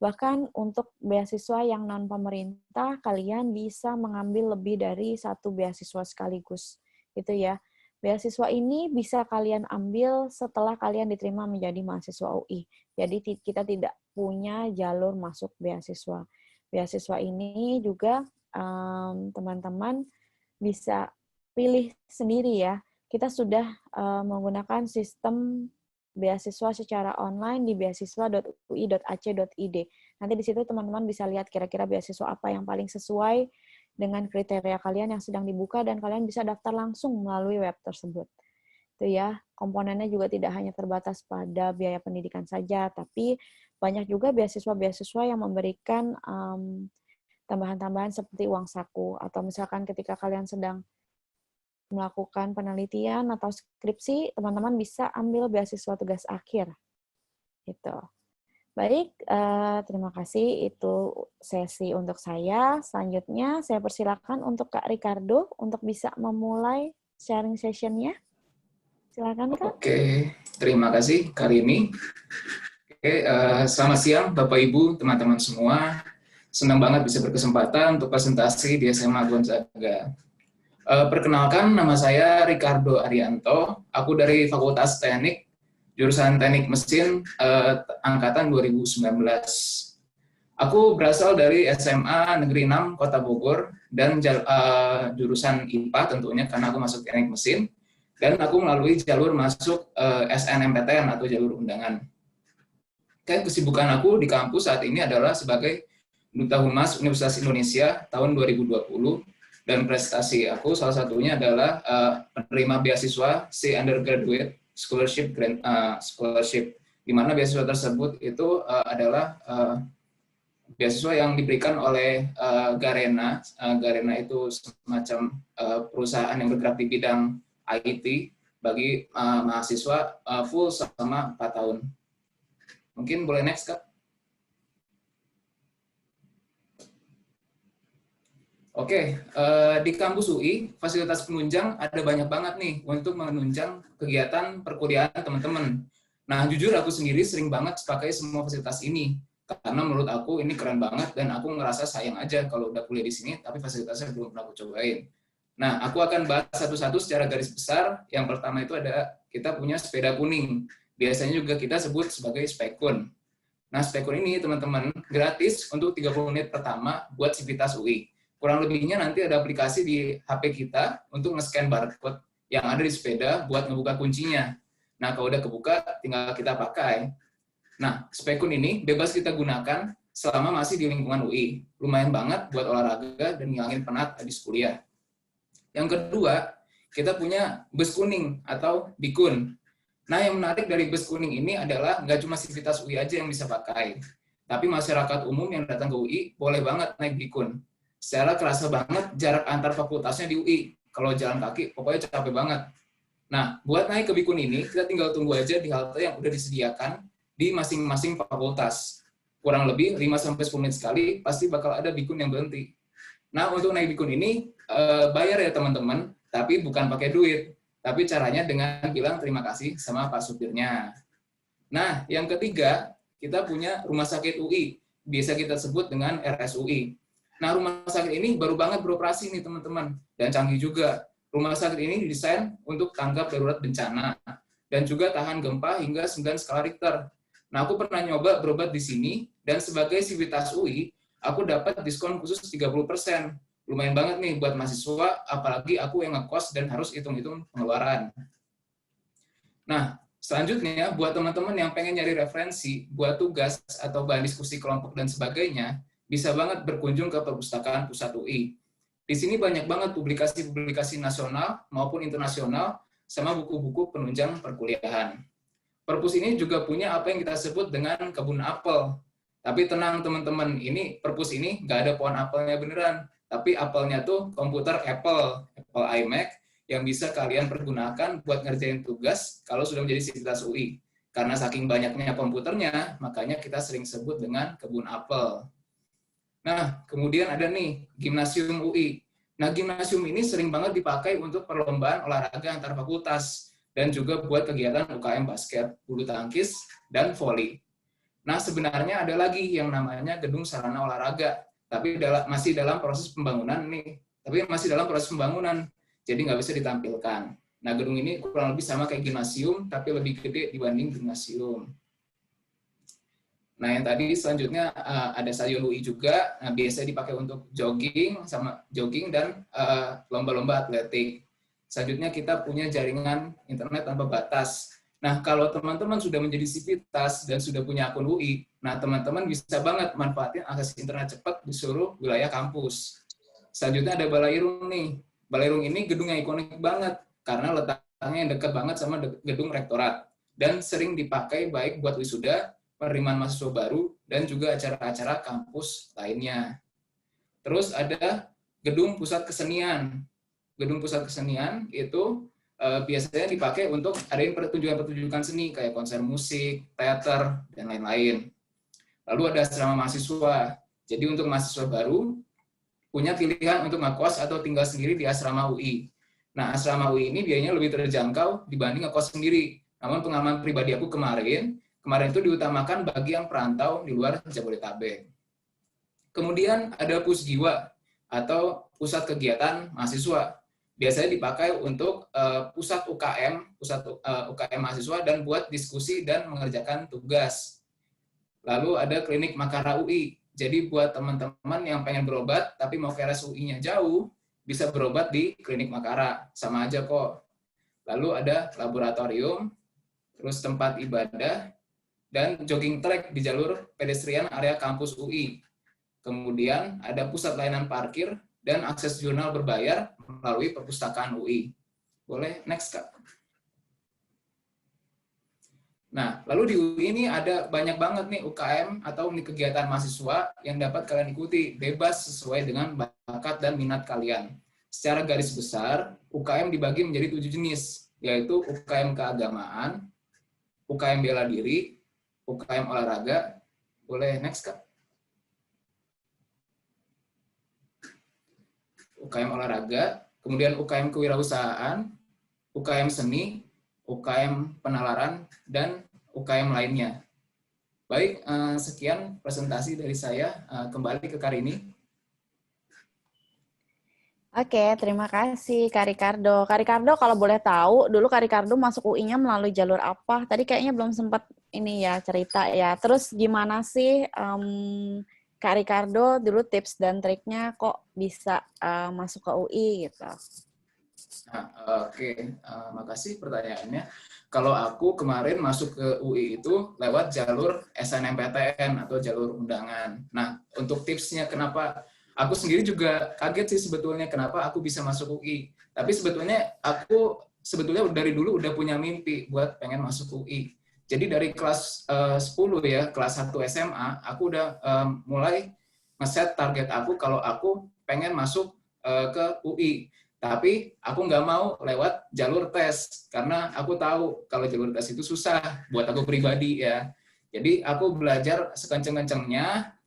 Bahkan untuk beasiswa yang non-pemerintah, kalian bisa mengambil lebih dari satu beasiswa sekaligus. Gitu ya. Beasiswa ini bisa kalian ambil setelah kalian diterima menjadi mahasiswa UI. Jadi kita tidak punya jalur masuk beasiswa. Beasiswa ini juga teman-teman bisa pilih sendiri ya. Kita sudah menggunakan sistem beasiswa secara online di beasiswa.ui.ac.id. Nanti di situ teman-teman bisa lihat kira-kira beasiswa apa yang paling sesuai dengan kriteria kalian yang sedang dibuka dan kalian bisa daftar langsung melalui web tersebut. Itu ya, komponennya juga tidak hanya terbatas pada biaya pendidikan saja, tapi banyak juga beasiswa-beasiswa yang memberikan tambahan-tambahan seperti uang saku, atau misalkan ketika kalian sedang melakukan penelitian atau skripsi, teman-teman bisa ambil beasiswa tugas akhir. Gitu. Baik, terima kasih. Itu sesi untuk saya. Selanjutnya, saya persilakan untuk Kak Ricardo untuk bisa memulai sharing session-nya. Silakan, Kak. Oke, terima kasih kali ini. Oke, selamat siang Bapak Ibu, teman-teman semua. Senang banget bisa berkesempatan untuk presentasi di SMA Gonzaga. Perkenalkan, nama saya Ricardo Arianto. Aku dari Fakultas Teknik, jurusan Teknik Mesin, angkatan 2019. Aku berasal dari SMA Negeri 6 Kota Bogor dan jurusan IPA tentunya karena aku masuk Teknik Mesin. Dan aku melalui jalur masuk SNMPTN atau jalur undangan. Kesibukan aku di kampus saat ini adalah sebagai Duta Humas Universitas Indonesia tahun 2020, dan prestasi aku salah satunya adalah penerima beasiswa C Undergraduate Scholarship, di mana beasiswa tersebut itu adalah beasiswa yang diberikan oleh Garena. Garena itu semacam perusahaan yang bergerak di bidang IT bagi mahasiswa full selama 4 tahun. Mungkin boleh next, Kak. Oke, di kampus UI, fasilitas penunjang ada banyak banget nih untuk menunjang kegiatan perkuliahan teman-teman. Nah, jujur aku sendiri sering banget pakai semua fasilitas ini, karena menurut aku ini keren banget dan aku ngerasa sayang aja kalau udah kuliah di sini, tapi fasilitasnya belum pernah aku cobain. Nah, aku akan bahas satu-satu secara garis besar. Yang pertama itu ada kita punya sepeda kuning. Biasanya juga kita sebut sebagai spekun. Nah, spekun ini teman-teman gratis untuk 30 menit pertama buat Civitas UI. Kurang lebihnya nanti ada aplikasi di HP kita untuk nge-scan barcode yang ada di sepeda buat ngebuka kuncinya. Nah, kalau udah kebuka, tinggal kita pakai. Nah, spekun ini bebas kita gunakan selama masih di lingkungan UI. Lumayan banget buat olahraga dan ngilangin penat habis kuliah. Yang kedua, kita punya bus kuning atau Bikun. Nah, yang menarik dari bus kuning ini adalah nggak cuma Civitas UI aja yang bisa pakai, tapi masyarakat umum yang datang ke UI boleh banget naik Bikun. Secara kerasa banget jarak antar fakultasnya di UI. Kalau jalan kaki, pokoknya capek banget. Nah, buat naik ke Bikun ini, kita tinggal tunggu aja di halte yang udah disediakan di masing-masing fakultas. Kurang lebih 5-10 menit sekali, pasti bakal ada Bikun yang berhenti. Nah, untuk naik Bikun ini, bayar ya teman-teman, tapi bukan pakai duit. Tapi caranya dengan bilang terima kasih sama Pak supirnya. Nah, yang ketiga, kita punya Rumah Sakit UI. Biasa kita sebut dengan RSUI. Nah, rumah sakit ini baru banget beroperasi nih teman-teman. Dan canggih juga. Rumah sakit ini didesain untuk tanggap darurat bencana. Dan juga tahan gempa hingga 9 skala Richter. Nah, aku pernah nyoba berobat di sini, dan sebagai Civitas UI, aku dapat diskon khusus 30%. Lumayan banget nih buat mahasiswa, apalagi aku yang ngekos dan harus hitung-hitung pengeluaran. Nah, selanjutnya buat teman-teman yang pengen nyari referensi buat tugas atau bahan diskusi kelompok dan sebagainya, bisa banget berkunjung ke Perpustakaan Pusat UI. Di sini banyak banget publikasi-publikasi nasional maupun internasional sama buku-buku penunjang perkuliahan. Perpus ini juga punya apa yang kita sebut dengan kebun apel. Tapi tenang teman-teman, ini perpus ini nggak ada pohon apelnya beneran. Tapi apelnya tuh komputer Apple iMac yang bisa kalian pergunakan buat ngerjain tugas kalau sudah menjadi Civitas UI. Karena saking banyaknya komputernya, makanya kita sering sebut dengan kebun apel. Nah, kemudian ada nih Gimnasium UI. Nah, Gimnasium ini sering banget dipakai untuk perlombaan olahraga antar fakultas dan juga buat kegiatan UKM basket, bulu tangkis, dan voli. Nah, sebenarnya ada lagi yang namanya Gedung Sarana Olahraga. Tapi masih dalam proses pembangunan nih. Jadi nggak bisa ditampilkan. Nah, gedung ini kurang lebih sama kayak gimnasium, tapi lebih gede dibanding gimnasium. Nah, yang tadi selanjutnya ada stadion UI juga. Nah, biasa dipakai untuk jogging dan lomba-lomba atletik. Selanjutnya kita punya jaringan internet tanpa batas. Nah, kalau teman-teman sudah menjadi Civitas dan sudah punya akun UI, nah teman-teman bisa banget manfaatin akses internet cepat di seluruh wilayah kampus. Selanjutnya ada Balairung nih. Balairung ini gedung yang ikonik banget karena letaknya yang dekat banget sama gedung rektorat dan sering dipakai baik buat wisuda, penerimaan mahasiswa baru, dan juga acara-acara kampus lainnya. Terus ada gedung pusat kesenian. Gedung pusat kesenian itu biasanya dipakai untuk adain pertunjukan-pertunjukan seni kayak konser musik, teater, dan lain-lain. Lalu ada asrama mahasiswa. Jadi untuk mahasiswa baru punya pilihan untuk ngekos atau tinggal sendiri di asrama UI. Nah, asrama UI ini biayanya lebih terjangkau dibanding ngekos sendiri. Namun pengalaman pribadi aku kemarin itu diutamakan bagi yang perantau di luar Jabodetabek. Kemudian ada Pusjiwa atau pusat kegiatan mahasiswa. Biasanya dipakai untuk pusat UKM mahasiswa dan buat diskusi dan mengerjakan tugas. Lalu ada klinik Makara UI. Jadi buat teman-teman yang pengen berobat tapi mau ke RSUI-nya jauh, bisa berobat di klinik Makara. Sama aja kok. Lalu ada laboratorium, terus tempat ibadah, dan jogging track di jalur pedestrian area kampus UI. Kemudian ada pusat layanan parkir dan akses jurnal berbayar melalui perpustakaan UI. Boleh next, Kak. Nah, lalu di UI ini ada banyak banget nih UKM atau unit kegiatan mahasiswa yang dapat kalian ikuti bebas sesuai dengan bakat dan minat kalian. Secara garis besar, UKM dibagi menjadi 7 jenis, yaitu UKM keagamaan, UKM bela diri, UKM olahraga. Boleh next, Kak. UKM olahraga, kemudian UKM kewirausahaan, UKM seni, UKM penalaran, dan UKM lainnya. Baik, sekian presentasi dari saya. Kembali ke Karini. Oke, terima kasih Kak Ricardo. Kak Ricardo, kalau boleh tahu, dulu Kak Ricardo masuk UI-nya melalui jalur apa? Tadi kayaknya belum sempat ini ya cerita ya. Terus gimana sih Kak Ricardo dulu tips dan triknya kok bisa masuk ke UI gitu? Nah, Oke. Makasih pertanyaannya. Kalau aku kemarin masuk ke UI itu lewat jalur SNMPTN atau jalur undangan. Nah, untuk tipsnya kenapa, aku sendiri juga kaget sih sebetulnya kenapa aku bisa masuk UI. Tapi sebetulnya aku dari dulu udah punya mimpi buat pengen masuk UI. Jadi dari kelas 10 ya, kelas 1 SMA, aku udah mulai ngeset target aku kalau aku pengen masuk ke UI. Tapi aku nggak mau lewat jalur tes, karena aku tahu kalau jalur tes itu susah buat aku pribadi ya. Jadi aku belajar sekenceng-kencengnya,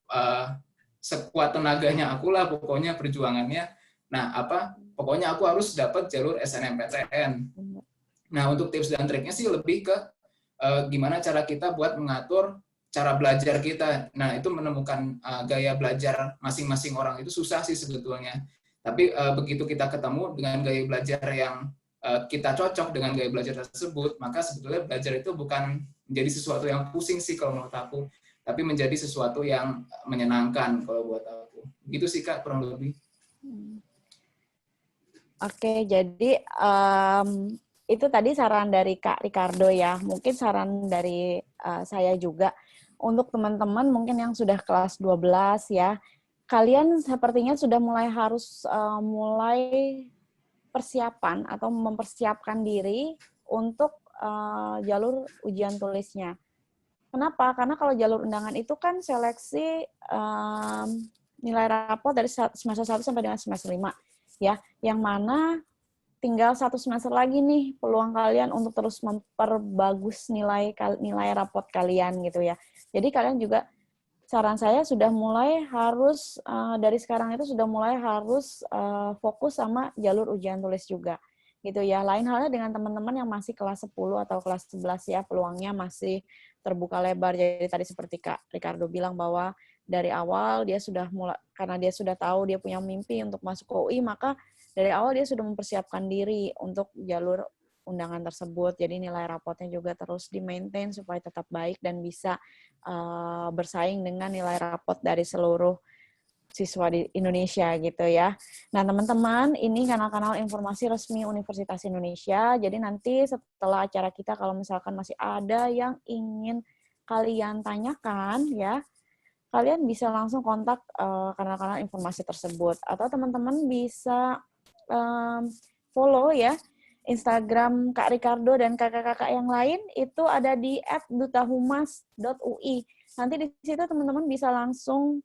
sekuat tenaganya aku lah pokoknya perjuangannya. Nah, pokoknya aku harus dapat jalur SNMPTN. Nah, untuk tips dan triknya sih lebih ke gimana cara kita buat mengatur cara belajar kita. Nah, itu menemukan gaya belajar masing-masing orang itu susah sih sebetulnya. Tapi begitu kita ketemu dengan gaya belajar yang kita cocok dengan gaya belajar tersebut, maka sebetulnya belajar itu bukan menjadi sesuatu yang pusing sih kalau menurut aku, tapi menjadi sesuatu yang menyenangkan kalau buat aku. Gitu sih Kak, kurang lebih. Oke, jadi itu tadi saran dari Kak Ricardo ya. Mungkin saran dari saya juga untuk teman-teman mungkin yang sudah kelas 12 ya. Kalian sepertinya sudah mulai harus mulai persiapan atau mempersiapkan diri untuk jalur ujian tulisnya. Kenapa? Karena kalau jalur undangan itu kan seleksi nilai rapor dari semester 1 sampai dengan semester 5. Ya, yang mana tinggal 1 semester lagi nih peluang kalian untuk terus memperbagus nilai rapor kalian gitu ya. Jadi kalian juga saran saya sudah mulai harus dari sekarang itu sudah mulai harus fokus sama jalur ujian tulis juga gitu ya. Lain halnya dengan teman-teman yang masih kelas 10 atau kelas 11 ya, peluangnya masih terbuka lebar. Jadi tadi seperti Kak Ricardo bilang bahwa dari awal dia sudah mulai, karena dia sudah tahu dia punya mimpi untuk masuk ke UI, maka dari awal dia sudah mempersiapkan diri untuk jalur undangan tersebut. Jadi nilai rapotnya juga terus di-maintain supaya tetap baik dan bisa bersaing dengan nilai rapot dari seluruh siswa di Indonesia gitu ya. Nah teman-teman, ini kanal-kanal informasi resmi Universitas Indonesia. Jadi nanti setelah acara kita kalau misalkan masih ada yang ingin kalian tanyakan ya, kalian bisa langsung kontak kanal-kanal informasi tersebut. Atau teman-teman bisa follow ya Instagram Kak Ricardo dan kakak-kakak yang lain, itu ada di @dutahumas.ui. Nanti di situ teman-teman bisa langsung,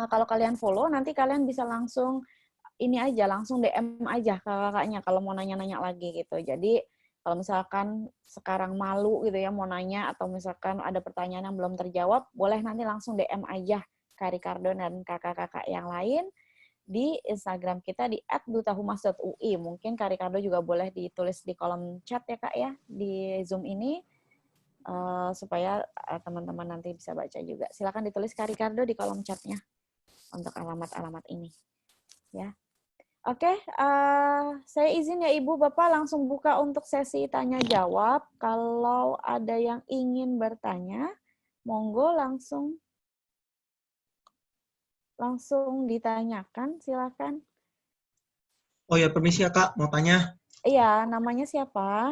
kalau kalian follow, nanti kalian bisa langsung ini aja, langsung DM aja ke kakaknya kalau mau nanya-nanya lagi gitu. Jadi kalau misalkan sekarang malu gitu ya mau nanya, atau misalkan ada pertanyaan yang belum terjawab, boleh nanti langsung DM aja Kak Ricardo dan kakak-kakak yang lain di Instagram kita di @dutahumas.ui. Mungkin Kak Ricardo juga boleh ditulis di kolom chat ya Kak ya, di Zoom ini, supaya teman-teman nanti bisa baca juga. Silakan ditulis Kak Ricardo di kolom chatnya untuk alamat-alamat ini. Ya. Oke, saya izin ya Ibu Bapak langsung buka untuk sesi tanya jawab. Kalau ada yang ingin bertanya, monggo langsung ditanyakan, silakan. Oh ya, permisi ya Kak, mau tanya. Iya, namanya siapa?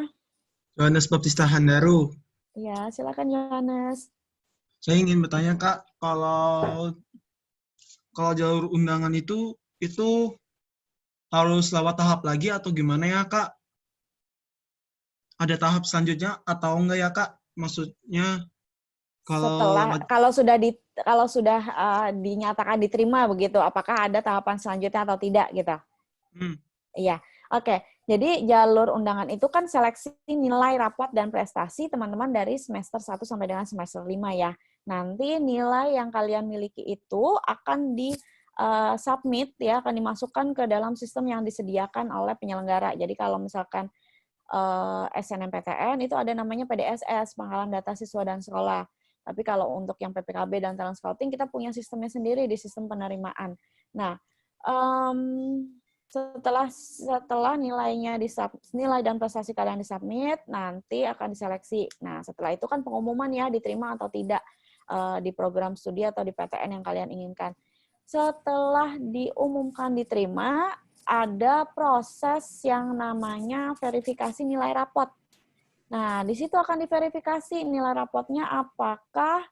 Yohanes Baptista Handaru. Iya, silakan Yohanes. Saya ingin bertanya Kak, kalau jalur undangan itu harus lewat tahap lagi atau gimana ya Kak? Ada tahap selanjutnya atau enggak ya Kak? Maksudnya kalau lewat Kalau sudah dinyatakan diterima begitu, apakah ada tahapan selanjutnya atau tidak gitu? Iya, oke. Jadi jalur undangan itu kan seleksi nilai rapot dan prestasi teman-teman dari semester 1 sampai dengan semester 5 ya. Nanti nilai yang kalian miliki itu akan di submit ya, akan dimasukkan ke dalam sistem yang disediakan oleh penyelenggara. Jadi kalau misalkan SNMPTN itu ada namanya PDSS, Pengolahan Data Siswa dan Sekolah. Tapi kalau untuk yang PPKB dan talent scouting, kita punya sistemnya sendiri di sistem penerimaan. Nah, setelah nilai dan prestasi kalian disubmit, nanti akan diseleksi. Nah, setelah itu kan pengumuman ya, diterima atau tidak di program studi atau di PTN yang kalian inginkan. Setelah diumumkan diterima, ada proses yang namanya verifikasi nilai rapot. Nah, di situ akan diverifikasi nilai rapotnya apakah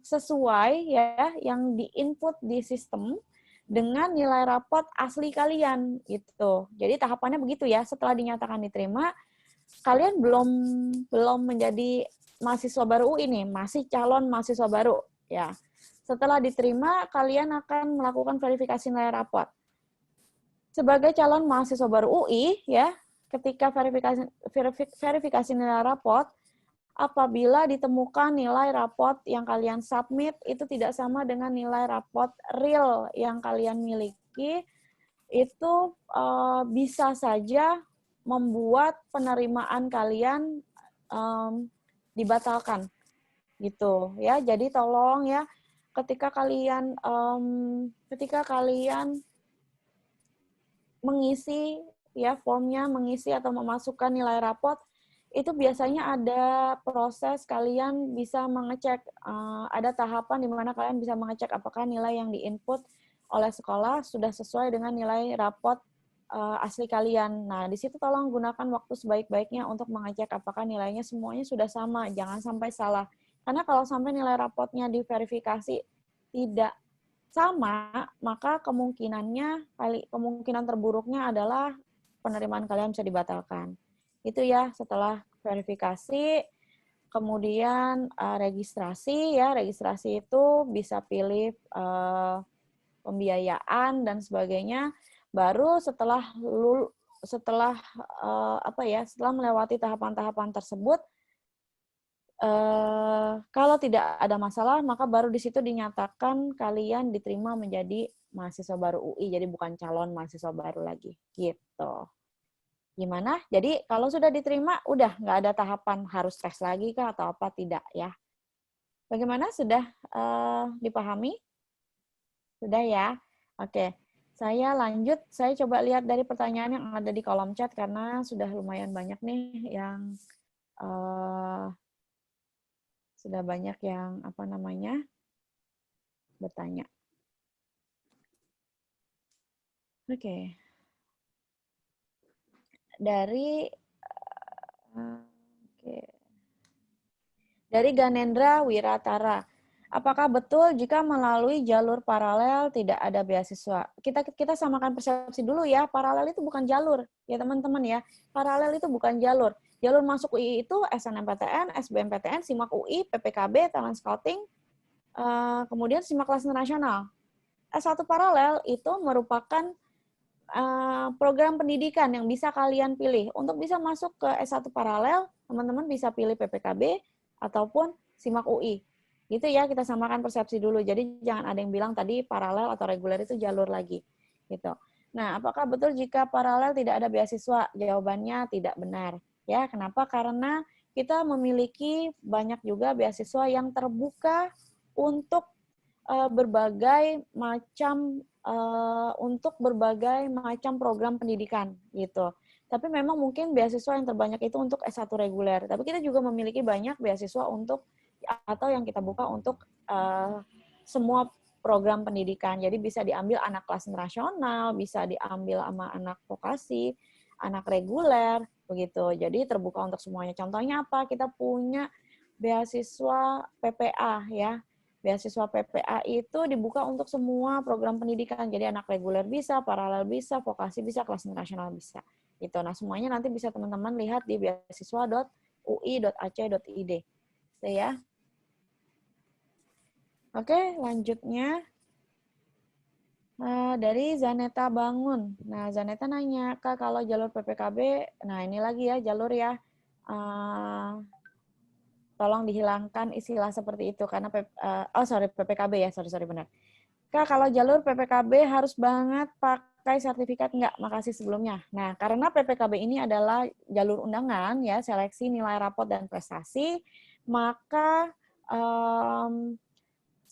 sesuai ya yang diinput di sistem dengan nilai rapot asli kalian gitu. Jadi tahapannya begitu ya. Setelah dinyatakan diterima, kalian belum menjadi mahasiswa baru UI nih, masih calon mahasiswa baru ya. Setelah diterima, kalian akan melakukan verifikasi nilai rapot. Sebagai calon mahasiswa baru UI ya, ketika verifikasi nilai rapot, apabila ditemukan nilai rapot yang kalian submit itu tidak sama dengan nilai rapot real yang kalian miliki, itu bisa saja membuat penerimaan kalian dibatalkan gitu ya. Jadi tolong ya, ketika kalian mengisi ya formnya, mengisi atau memasukkan nilai rapot, itu biasanya ada proses kalian bisa mengecek, ada tahapan di mana kalian bisa mengecek apakah nilai yang diinput oleh sekolah sudah sesuai dengan nilai rapot asli kalian. Nah, di situ tolong gunakan waktu sebaik-baiknya untuk mengecek apakah nilainya semuanya sudah sama, jangan sampai salah. Karena kalau sampai nilai rapotnya diverifikasi tidak sama, maka kemungkinan terburuknya adalah penerimaan kalian bisa dibatalkan. Itu ya, setelah verifikasi, kemudian registrasi ya. Registrasi itu bisa pilih pembiayaan dan sebagainya. Baru setelah melewati tahapan-tahapan tersebut, kalau tidak ada masalah, maka baru di situ dinyatakan kalian diterima menjadi mahasiswa baru UI, jadi bukan calon mahasiswa baru lagi, gitu. Gimana? Jadi kalau sudah diterima, udah nggak ada tahapan harus tes lagi kah atau apa, tidak ya. Bagaimana? Sudah dipahami? Sudah ya? Oke. Saya lanjut, saya coba lihat dari pertanyaan yang ada di kolom chat, karena sudah lumayan banyak nih yang bertanya. Oke. Dari Ganendra Wiratara. Apakah betul jika melalui jalur paralel tidak ada beasiswa? Kita samakan persepsi dulu ya. Paralel itu bukan jalur, ya teman-teman ya. Paralel itu bukan jalur. Jalur masuk UI itu SNMPTN, SBMPTN, SIMAK UI, PPKB, Talent Scouting, kemudian SIMAK kelas nasional. S1 paralel itu merupakan program pendidikan yang bisa kalian pilih. Untuk bisa masuk ke S1 paralel, teman-teman bisa pilih PPKB ataupun SIMAK UI. Gitu ya, kita samakan persepsi dulu. Jadi jangan ada yang bilang tadi paralel atau reguler itu jalur lagi. Gitu. Nah, apakah betul jika paralel tidak ada beasiswa? Jawabannya tidak benar. Ya, kenapa? Karena kita memiliki banyak juga beasiswa yang terbuka untuk berbagai macam program pendidikan gitu. Tapi memang mungkin beasiswa yang terbanyak itu untuk S1 reguler. Tapi kita juga memiliki banyak beasiswa untuk atau yang kita buka untuk semua program pendidikan. Jadi bisa diambil anak kelas nasional, bisa diambil sama anak vokasi, anak reguler, begitu. Jadi terbuka untuk semuanya. Contohnya apa? Kita punya beasiswa PPA ya. Beasiswa PPA itu dibuka untuk semua program pendidikan. Jadi anak reguler bisa, paralel bisa, vokasi bisa, kelas nasional bisa. Gitu. Nah, semuanya nanti bisa teman-teman lihat di beasiswa.ui.ac.id. Ya. Oke, lanjutnya dari Zaneta Bangun. Nah, Zaneta nanya, Kak, kalau jalur PPKB, nah ini lagi ya jalur ya, tolong dihilangkan istilah seperti itu karena PPKB ya, sorry benar. Kak, kalau jalur PPKB harus banget pakai sertifikat enggak? Makasih sebelumnya. Nah, karena PPKB ini adalah jalur undangan ya, seleksi nilai rapot dan prestasi, maka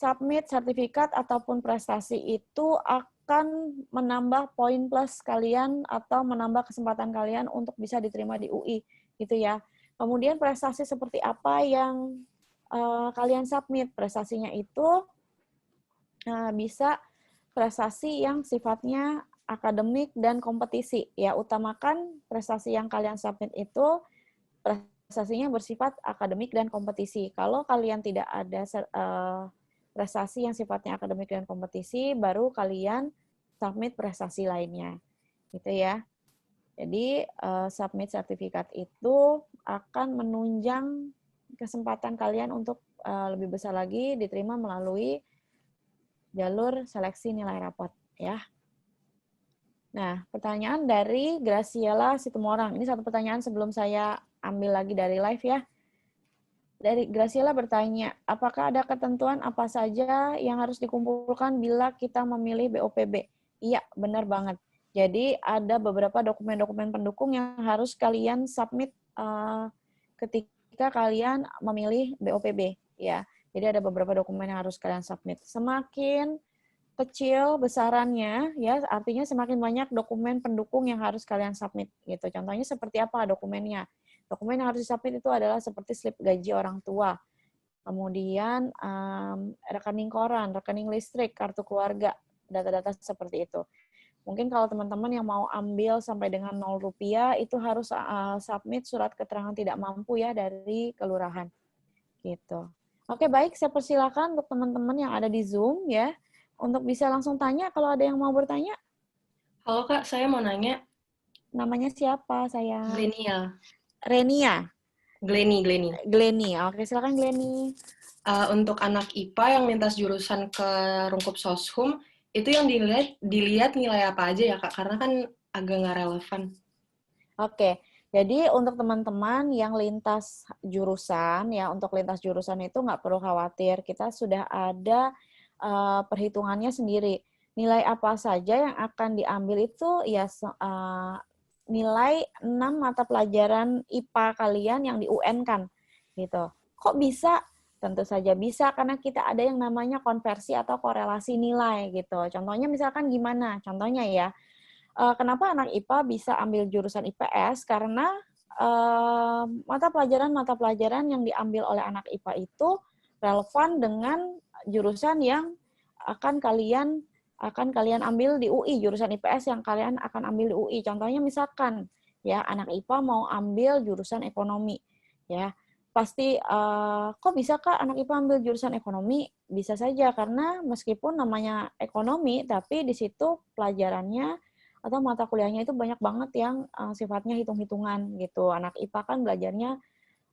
submit sertifikat ataupun prestasi itu akan menambah poin plus kalian atau menambah kesempatan kalian untuk bisa diterima di UI gitu ya. Kemudian prestasi seperti apa yang kalian submit? Prestasinya itu bisa prestasi yang sifatnya akademik dan kompetisi ya. Utamakan prestasi yang kalian submit itu prestasinya bersifat akademik dan kompetisi. Kalau kalian tidak ada prestasi yang sifatnya akademik dan kompetisi, baru kalian submit prestasi lainnya, gitu ya. Jadi submit sertifikat itu akan menunjang kesempatan kalian untuk lebih besar lagi diterima melalui jalur seleksi nilai rapot, ya. Nah, pertanyaan dari Graciela Situmorang. Ini satu pertanyaan sebelum saya ambil lagi dari live ya. Dari Graciela bertanya, apakah ada ketentuan apa saja yang harus dikumpulkan bila kita memilih BOPB? Iya, benar banget. Jadi ada beberapa dokumen-dokumen pendukung yang harus kalian submit ketika kalian memilih BOPB. Ya, jadi ada beberapa dokumen yang harus kalian submit. Semakin kecil besarannya, ya artinya semakin banyak dokumen pendukung yang harus kalian submit. Gitu. Contohnya seperti apa dokumennya? Dokumen yang harus disubmit itu adalah seperti slip gaji orang tua, kemudian rekening koran, rekening listrik, kartu keluarga, data-data seperti itu. Mungkin kalau teman-teman yang mau ambil sampai dengan 0 rupiah, itu harus submit surat keterangan tidak mampu ya dari kelurahan. Gitu. Oke, baik, saya persilakan untuk teman-teman yang ada di Zoom ya, untuk bisa langsung tanya kalau ada yang mau bertanya. Halo Kak, saya mau nanya. Namanya siapa, saya? Glenia. Renia. Gleni. Oke, silakan Gleni. Untuk anak IPA yang lintas jurusan ke Rungkup Soshum, itu yang dilihat nilai apa aja ya Kak? Karena kan agak nggak relevan. Oke, jadi untuk teman-teman yang lintas jurusan, ya untuk lintas jurusan itu nggak perlu khawatir. Kita sudah ada perhitungannya sendiri. Nilai apa saja yang akan diambil itu ya nilai 6 mata pelajaran IPA kalian yang di UN kan, gitu. Kok bisa? Tentu saja bisa karena kita ada yang namanya konversi atau korelasi nilai gitu. Contohnya misalkan gimana? Contohnya ya, kenapa anak IPA bisa ambil jurusan IPS? Karena mata pelajaran yang diambil oleh anak IPA itu relevan dengan jurusan yang akan kalian ambil di UI, jurusan IPS yang kalian akan ambil di UI. Contohnya misalkan ya anak IPA mau ambil jurusan ekonomi ya. pasti kok bisa Kak anak IPA ambil jurusan ekonomi? Bisa saja karena meskipun namanya ekonomi, tapi di situ pelajarannya atau mata kuliahnya itu banyak banget yang sifatnya hitung-hitungan gitu. Anak IPA kan belajarnya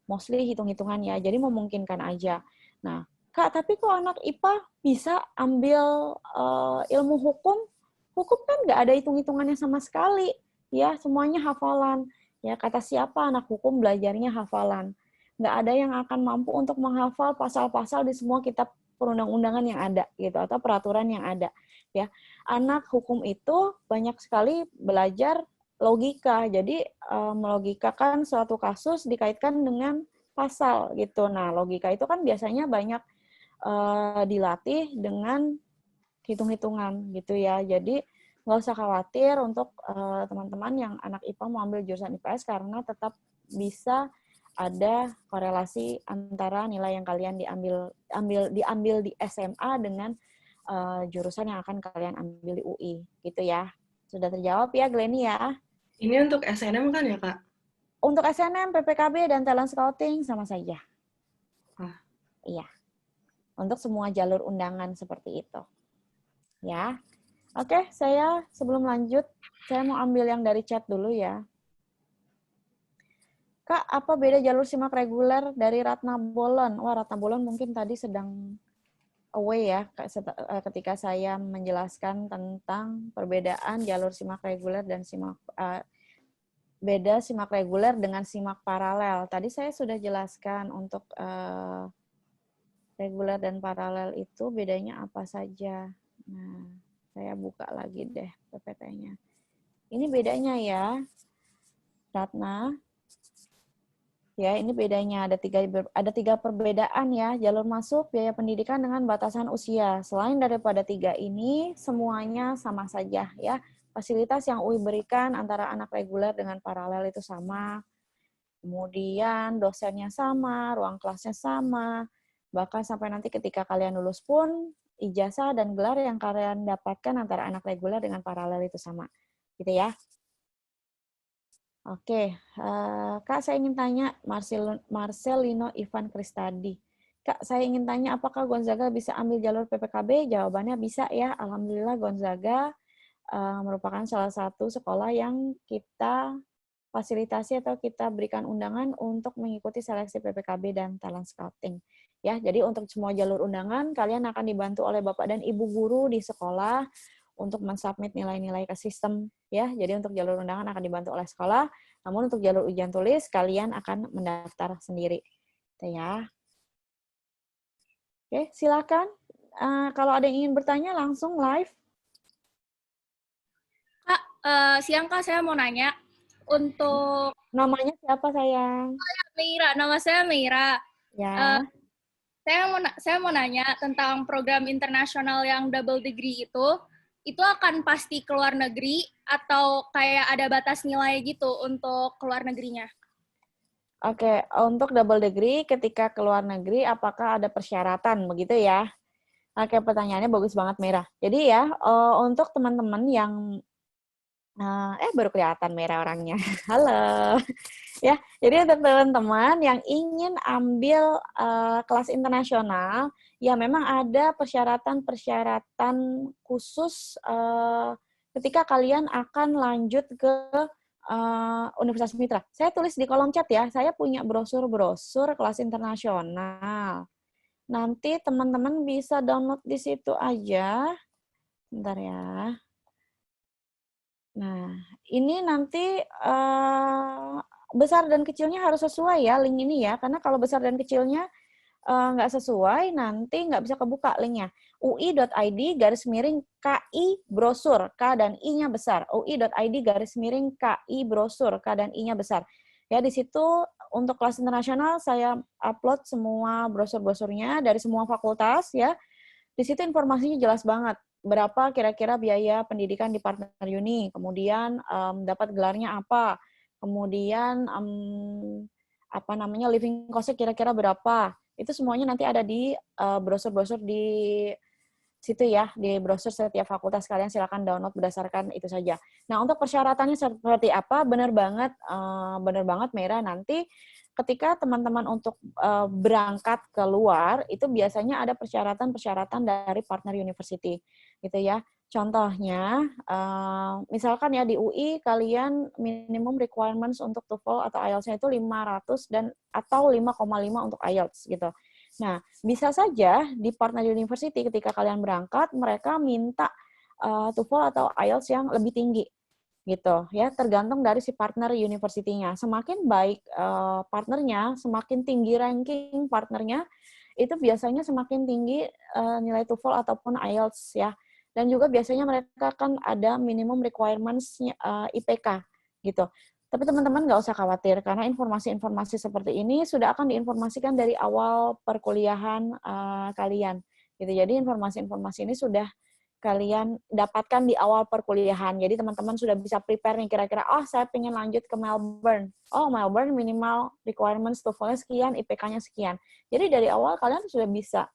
mostly hitung-hitungan ya, jadi memungkinkan aja. Nah, Kak, tapi kok anak IPA bisa ambil ilmu hukum? Hukum kan nggak ada hitung-hitungannya sama sekali, ya semuanya hafalan. Ya kata siapa anak hukum belajarnya hafalan? Nggak ada yang akan mampu untuk menghafal pasal-pasal di semua kitab perundang-undangan yang ada gitu atau peraturan yang ada. Ya, anak hukum itu banyak sekali belajar logika. Jadi melogikakan suatu kasus dikaitkan dengan pasal gitu. Nah, logika itu kan biasanya banyak dilatih dengan hitung-hitungan gitu ya. Jadi nggak usah khawatir untuk teman-teman yang anak IPA mau ambil jurusan IPS karena tetap bisa ada korelasi antara nilai yang kalian diambil di SMA dengan jurusan yang akan kalian ambil di UI gitu ya. Sudah terjawab ya Glenny ya? Ini untuk SNM kan ya, Kak? Untuk SNM, PPKB, dan talent scouting sama saja. Ah. Iya. Untuk semua jalur undangan seperti itu. Ya. Oke, saya sebelum lanjut, saya mau ambil yang dari chat dulu ya. Kak, apa beda jalur simak reguler dari Ratna Bolon? Wah, Ratna Bolon mungkin tadi sedang away ya, ketika saya menjelaskan tentang perbedaan jalur simak reguler dan beda simak reguler dengan simak paralel. Tadi saya sudah jelaskan untuk reguler dan paralel itu bedanya apa saja. Nah, saya buka lagi deh PPT-nya. Ini bedanya ya, Ratna. Ya, ini bedanya ada tiga perbedaan ya, jalur masuk, biaya pendidikan dengan batasan usia. Selain daripada tiga ini, semuanya sama saja ya. Fasilitas yang UI berikan antara anak reguler dengan paralel itu sama. Kemudian dosennya sama, ruang kelasnya sama. Bahkan sampai nanti ketika kalian lulus pun, ijazah dan gelar yang kalian dapatkan antara anak reguler dengan paralel itu sama. Gitu ya. Oke, Kak, saya ingin tanya Marcelino Ivan Kristadi. Kak, saya ingin tanya apakah Gonzaga bisa ambil jalur PPKB? Jawabannya bisa ya. Alhamdulillah Gonzaga merupakan salah satu sekolah yang kita fasilitasi atau kita berikan undangan untuk mengikuti seleksi PPKB dan talent scouting. Ya, jadi untuk semua jalur undangan kalian akan dibantu oleh Bapak dan Ibu guru di sekolah untuk mensubmit nilai-nilai ke sistem ya. Jadi untuk jalur undangan akan dibantu oleh sekolah, namun untuk jalur ujian tulis kalian akan mendaftar sendiri. Gitu ya. Oke, silakan. Kalau ada yang ingin bertanya langsung live. Kak, siang Kak, saya mau nanya untuk Namanya siapa sayang? Meira, nama saya Meira. Ya. Saya mau nanya tentang program internasional yang double degree itu akan pasti ke luar negeri atau kayak ada batas nilai gitu untuk ke luar negerinya? Oke, untuk double degree ketika ke luar negeri apakah ada persyaratan begitu ya? Oke, pertanyaannya bagus banget Merah. Jadi ya, untuk teman-teman yang baru kelihatan Merah orangnya. Halo. Ya, jadi untuk teman-teman yang ingin ambil kelas internasional, ya memang ada persyaratan-persyaratan khusus ketika kalian akan lanjut ke Universitas Mitra. Saya tulis di kolom chat ya, saya punya brosur-brosur kelas internasional. Nanti teman-teman bisa download di situ aja. Bentar ya. Nah, ini nanti besar dan kecilnya harus sesuai ya link ini ya, karena kalau besar dan kecilnya nggak sesuai, nanti nggak bisa kebuka linknya. ui.id/KI brosur, K dan I-nya besar. ui.id/KI brosur, K dan I-nya besar. Ya, di situ untuk kelas internasional saya upload semua brosur-brosurnya dari semua fakultas ya. Di situ informasinya jelas banget. Berapa kira-kira biaya pendidikan di partner uni, kemudian dapat gelarnya apa, kemudian living cost-nya kira-kira berapa. Itu semuanya nanti ada di brosur-brosur di situ ya, di brosur setiap fakultas. Kalian silakan download berdasarkan itu saja. Nah, untuk persyaratannya seperti apa? Benar banget Merah, nanti ketika teman-teman untuk berangkat keluar, itu biasanya ada persyaratan-persyaratan dari partner university, gitu ya. Contohnya, misalkan ya di UI kalian minimum requirements untuk TOEFL atau IELTS-nya itu 500 atau 5,5 untuk IELTS gitu. Nah, bisa saja di partner university ketika kalian berangkat mereka minta TOEFL atau IELTS yang lebih tinggi gitu ya, tergantung dari si partner university-nya. Semakin baik partnernya, semakin tinggi ranking partnernya, itu biasanya semakin tinggi nilai TOEFL ataupun IELTS ya. Dan juga biasanya mereka kan ada minimum requirements IPK gitu. Tapi teman-teman nggak usah khawatir karena informasi-informasi seperti ini sudah akan diinformasikan dari awal perkuliahan kalian gitu. Jadi informasi-informasi ini sudah kalian dapatkan di awal perkuliahan. Jadi teman-teman sudah bisa prepare nih kira-kira, oh saya pengen lanjut ke Melbourne. Oh Melbourne minimal requirements TOEFL-nya sekian, IPK-nya sekian. Jadi dari awal kalian sudah bisa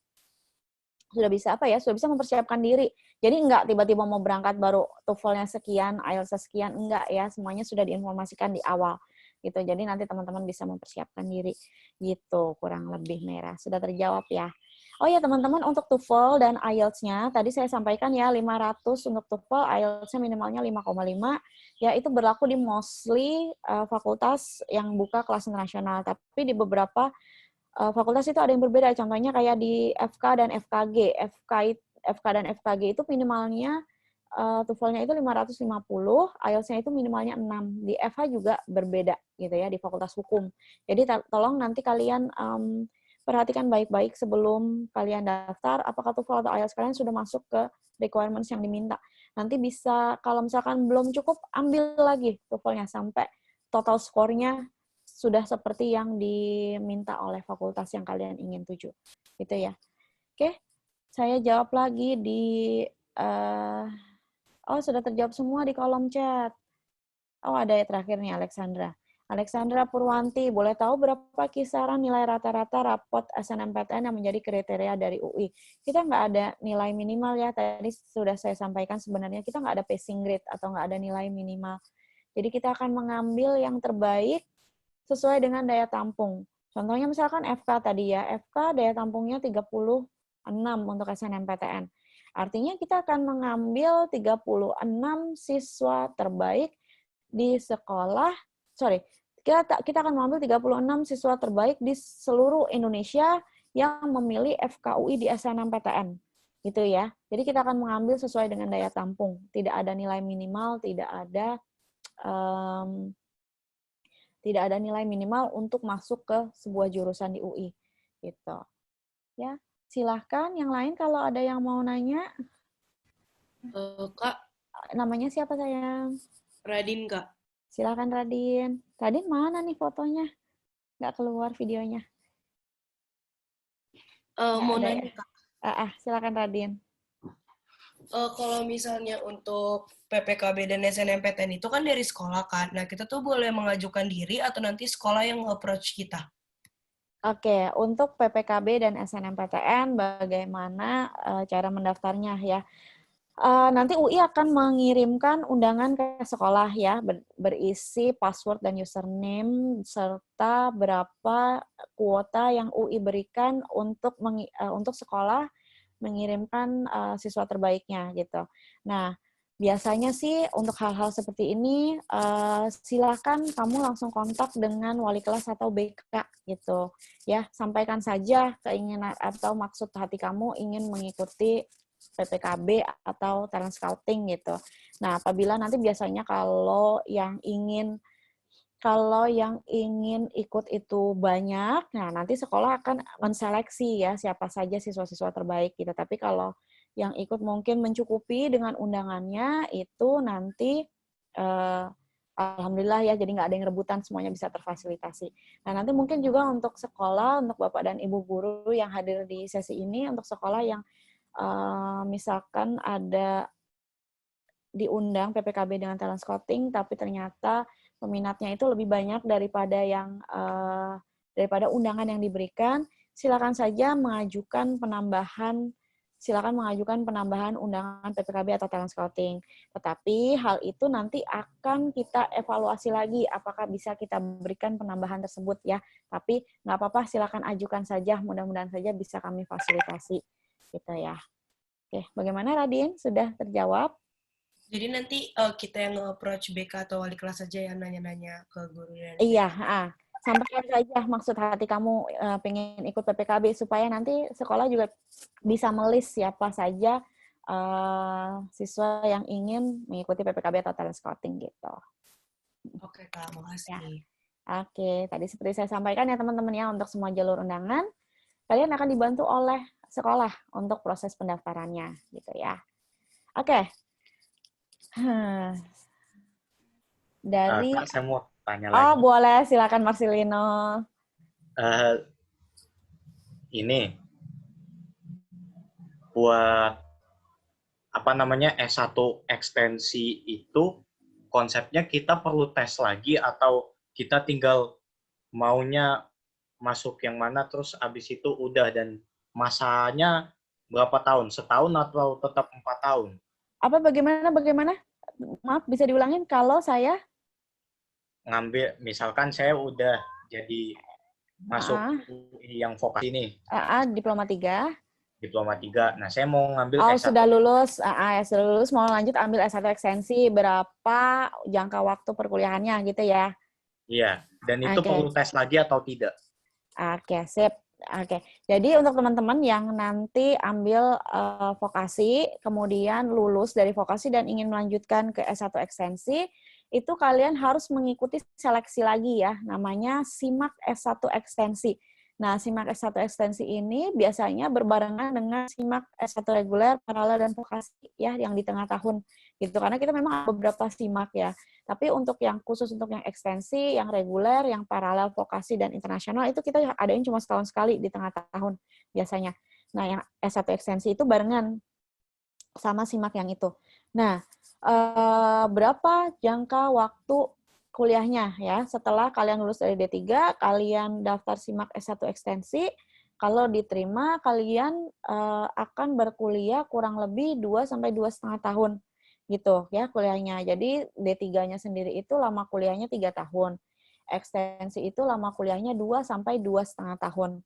mempersiapkan diri. Jadi enggak tiba-tiba mau berangkat baru TOEFL-nya sekian, IELTS-nya sekian, enggak ya, semuanya sudah diinformasikan di awal gitu. Jadi nanti teman-teman bisa mempersiapkan diri gitu, kurang lebih Merah. Sudah terjawab ya. Oh ya teman-teman, untuk TOEFL dan IELTS-nya tadi saya sampaikan ya 500 untuk TOEFL, IELTS-nya minimalnya 5,5. Ya itu berlaku di mostly fakultas yang buka kelas internasional, tapi di beberapa fakultas itu ada yang berbeda, contohnya kayak di FK dan FKG. FK dan FKG itu minimalnya TOEFL-nya itu 550, IELTS-nya itu minimalnya 6. Di FH juga berbeda gitu ya, di Fakultas Hukum. Jadi tolong nanti kalian perhatikan baik-baik sebelum kalian daftar, apakah TOEFL atau IELTS kalian sudah masuk ke requirements yang diminta. Nanti bisa, kalau misalkan belum cukup, ambil lagi TOEFL-nya sampai total skornya sudah seperti yang diminta oleh fakultas yang kalian ingin tuju. Gitu ya. Oke, saya jawab lagi di... sudah terjawab semua di kolom chat. Oh, ada ya terakhir nih, Alexandra. Alexandra Purwanti, boleh tahu berapa kisaran nilai rata-rata rapot SNMPTN yang menjadi kriteria dari UI? Kita nggak ada nilai minimal ya, tadi sudah saya sampaikan sebenarnya kita nggak ada passing grade atau nggak ada nilai minimal. Jadi kita akan mengambil yang terbaik sesuai dengan daya tampung. Contohnya misalkan FK tadi ya, FK daya tampungnya 36 untuk SNMPTN. Artinya kita akan mengambil 36 siswa terbaik di sekolah, kita akan mengambil 36 siswa terbaik di seluruh Indonesia yang memilih FKUI di SNMPTN. Gitu ya. Jadi kita akan mengambil sesuai dengan daya tampung. Tidak ada nilai minimal, tidak ada nilai minimal untuk masuk ke sebuah jurusan di UI. Gitu. Ya, silahkan yang lain kalau ada yang mau nanya. Kak, Namanya siapa sayang? Radin, Kak. Silahkan Radin. Radin mana nih fotonya? Nggak keluar videonya. Mau ada nanya, ya? Kak. Silakan Radin. Kalau misalnya untuk PPKB dan SNMPTN itu kan dari sekolah kan. Nah, kita tuh boleh mengajukan diri atau nanti sekolah yang approach kita? Oke, untuk PPKB dan SNMPTN bagaimana cara mendaftarnya ya? Nanti UI akan mengirimkan undangan ke sekolah ya, berisi password dan username serta berapa kuota yang UI berikan untuk sekolah mengirimkan siswa terbaiknya gitu. Nah, biasanya sih untuk hal-hal seperti ini silakan kamu langsung kontak dengan wali kelas atau BK gitu. Ya, sampaikan saja keinginan atau maksud hati kamu ingin mengikuti PPKB atau talent scouting gitu. Nah, apabila nanti biasanya kalau yang ingin ikut itu banyak, nah nanti sekolah akan menseleksi ya siapa saja siswa-siswa terbaik gitu. Tapi kalau yang ikut mungkin mencukupi dengan undangannya, itu nanti alhamdulillah ya, jadi nggak ada yang rebutan, semuanya bisa terfasilitasi. Nah nanti mungkin juga untuk sekolah, untuk Bapak dan Ibu guru yang hadir di sesi ini, untuk sekolah yang misalkan ada diundang PPKB dengan talent scouting, tapi ternyata peminatnya itu lebih banyak daripada undangan yang diberikan, silakan saja mengajukan penambahan silakan mengajukan penambahan undangan PPKB atau talent scouting. Tetapi hal itu nanti akan kita evaluasi lagi apakah bisa kita berikan penambahan tersebut ya. Tapi nggak apa-apa, silakan ajukan saja, mudah-mudahan saja bisa kami fasilitasi gitu ya. Oke, bagaimana Radin? Sudah terjawab? Jadi nanti kita yang nge-approach BK atau wali kelas saja yang nanya-nanya ke guru dan Iya, sampaikan saja maksud hati kamu pengen ikut PPKB supaya nanti sekolah juga bisa melis siapa saja siswa yang ingin mengikuti PPKB atau talent scouting gitu. Oke Kak, makasih. Oke, tadi seperti saya sampaikan ya teman-teman ya, untuk semua jalur undangan kalian akan dibantu oleh sekolah untuk proses pendaftarannya gitu ya. Oke. Dari Kak, saya mau tanya lagi. boleh, silakan Marcelino. Ini buat apa namanya S1 ekstensi itu konsepnya kita perlu tes lagi atau kita tinggal maunya masuk yang mana terus abis itu udah, dan masanya berapa tahun? Setahun atau tetap 4 tahun? Apa bagaimana? Maaf, bisa diulangin kalau saya Ngambil, misalkan saya udah jadi masuk yang vokasi nih, diploma 3. diploma 3. Nah, saya mau ngambil S1. Sudah lulus, sudah lulus mau lanjut ambil S1 ekstensi, berapa jangka waktu perkuliahannya gitu ya? Iya, dan itu perlu tes lagi atau tidak? Oke, sip. Oke, jadi untuk teman-teman yang nanti ambil vokasi, kemudian lulus dari vokasi dan ingin melanjutkan ke S1 ekstensi, itu kalian harus mengikuti seleksi lagi ya, namanya SIMAK S1 ekstensi. Nah, SIMAK S1 ekstensi ini biasanya berbarengan dengan SIMAK S1 reguler, paralel, dan vokasi ya, yang di tengah tahun. Gitu, karena kita memang ada beberapa SIMAK ya. Tapi untuk yang khusus untuk yang ekstensi, yang reguler, yang paralel, vokasi, dan internasional, itu kita adain cuma setahun sekali di tengah tahun biasanya. Nah, yang S1 ekstensi itu barengan sama SIMAK yang itu. Nah, berapa jangka waktu kuliahnya ya, setelah kalian lulus dari D3, kalian daftar SIMAK S1 ekstensi, kalau diterima kalian akan berkuliah kurang lebih 2 sampai 2,5 tahun gitu ya kuliahnya. Jadi D3-nya sendiri itu lama kuliahnya 3 tahun. Ekstensi itu lama kuliahnya 2 sampai 2,5 tahun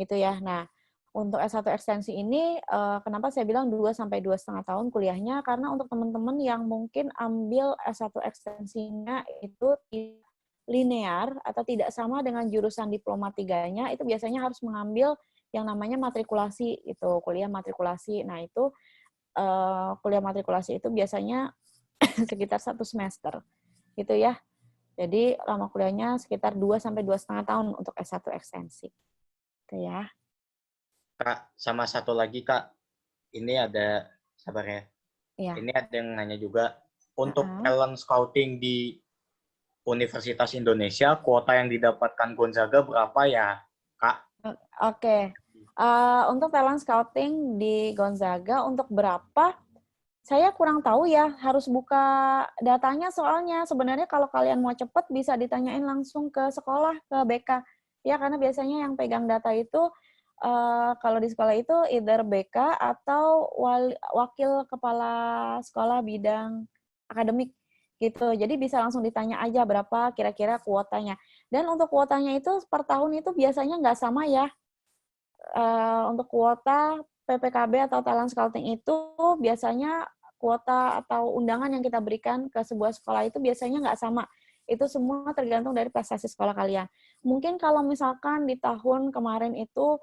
gitu ya. Nah, untuk S1 ekstensi ini, kenapa saya bilang 2 sampai 2,5 tahun kuliahnya? Karena untuk teman-teman yang mungkin ambil S1 ekstensinya itu linear atau tidak sama dengan jurusan diploma 3-nya, itu biasanya harus mengambil yang namanya matrikulasi, itu kuliah matrikulasi. Nah, itu kuliah matrikulasi itu biasanya sekitar 1 semester, gitu ya. Jadi, lama kuliahnya sekitar 2 sampai 2,5 tahun untuk S1 ekstensi. Gitu ya. Kak, sama satu lagi Kak, ini ada, sabar ya, Iya. ini ada yang nanya juga, untuk talent scouting di Universitas Indonesia, kuota yang didapatkan Gonzaga berapa ya Kak? Oke. Untuk talent scouting di Gonzaga untuk berapa? Saya kurang tahu ya, harus buka datanya soalnya. Sebenarnya kalau kalian mau cepet bisa ditanyain langsung ke sekolah, ke BK. Ya, karena biasanya yang pegang data itu kalau di sekolah itu either BK atau wakil kepala sekolah bidang akademik gitu. Jadi bisa langsung ditanya aja berapa kira-kira kuotanya. Dan untuk kuotanya itu per tahun itu biasanya nggak sama ya. Untuk kuota PPKB atau talent scouting itu biasanya kuota atau undangan yang kita berikan ke sebuah sekolah itu biasanya nggak sama. Itu semua tergantung dari prestasi sekolah kalian. Mungkin kalau misalkan di tahun kemarin itu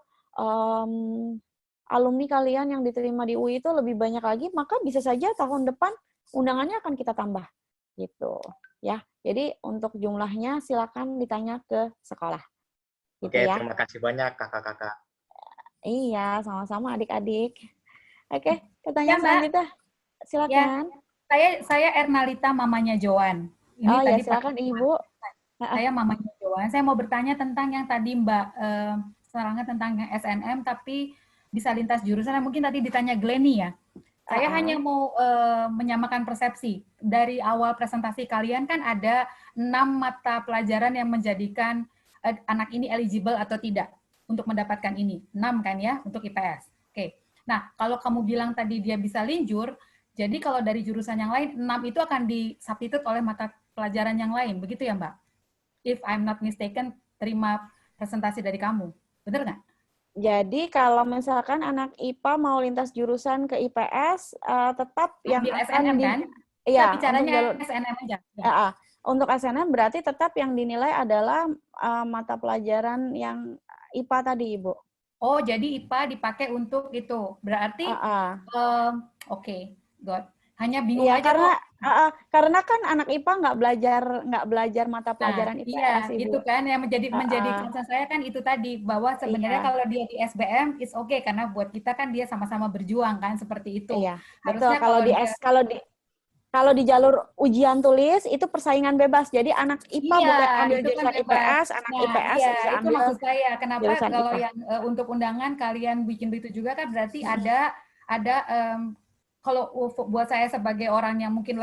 alumni kalian yang diterima di UI itu lebih banyak lagi, maka bisa saja tahun depan undangannya akan kita tambah. Gitu ya. Jadi untuk jumlahnya silakan ditanya ke sekolah. Gitu. Oke, ya. terima kasih banyak kakak-kakak. Iya, sama-sama adik-adik. Oke, pertanyaan selanjutnya. Silakan. Ya, saya Ernalita, mamanya Joan. Ini tadi silakan Ibu. Saya mamanya Joan. Saya mau bertanya tentang yang tadi Mbak Sarangga tentang SNM, tapi bisa lintas jurusan. Mungkin tadi ditanya Glenny ya. Saya hanya mau menyamakan persepsi. Dari awal presentasi kalian kan ada 6 mata pelajaran yang menjadikan anak ini eligible atau tidak untuk mendapatkan ini. 6 kan ya, untuk IPS. Oke. Nah, kalau kamu bilang tadi dia bisa linjur, jadi kalau dari jurusan yang lain, 6 itu akan disubstitute oleh mata pelajaran yang lain. Begitu ya, Mbak? If I'm not mistaken, terima presentasi dari kamu. Benar nggak? Jadi kalau misalkan anak IPA mau lintas jurusan ke IPS, tetap yang Ambil akan SNM kan? Kita iya, bicaranya untuk SNM aja. Ya. untuk SNM berarti tetap yang dinilai adalah mata pelajaran yang IPA tadi, Ibu. Oh, jadi IPA dipakai untuk itu. Berarti, oke, good. Hanya bingung Iya, aja kok. karena kan anak IPA nggak belajar mata pelajaran IPS, iya, Ibu. itu kan yang menjadi concern saya kan itu tadi, bahwa sebenarnya Iya. kalau dia di SBM is oke, karena buat kita kan dia sama-sama berjuang kan, seperti itu. Iya, betul. Harusnya Kalau di jalur ujian tulis itu persaingan bebas. Jadi anak IPA iya, boleh ambil itu kan jurusan bebas. IPS, anak Nah, IPS iya, bisa itu ambil maksud saya. Kenapa jurusan kalau IPA. yang untuk undangan kalian bikin begitu juga kan berarti ada kalau buat saya sebagai orang yang mungkin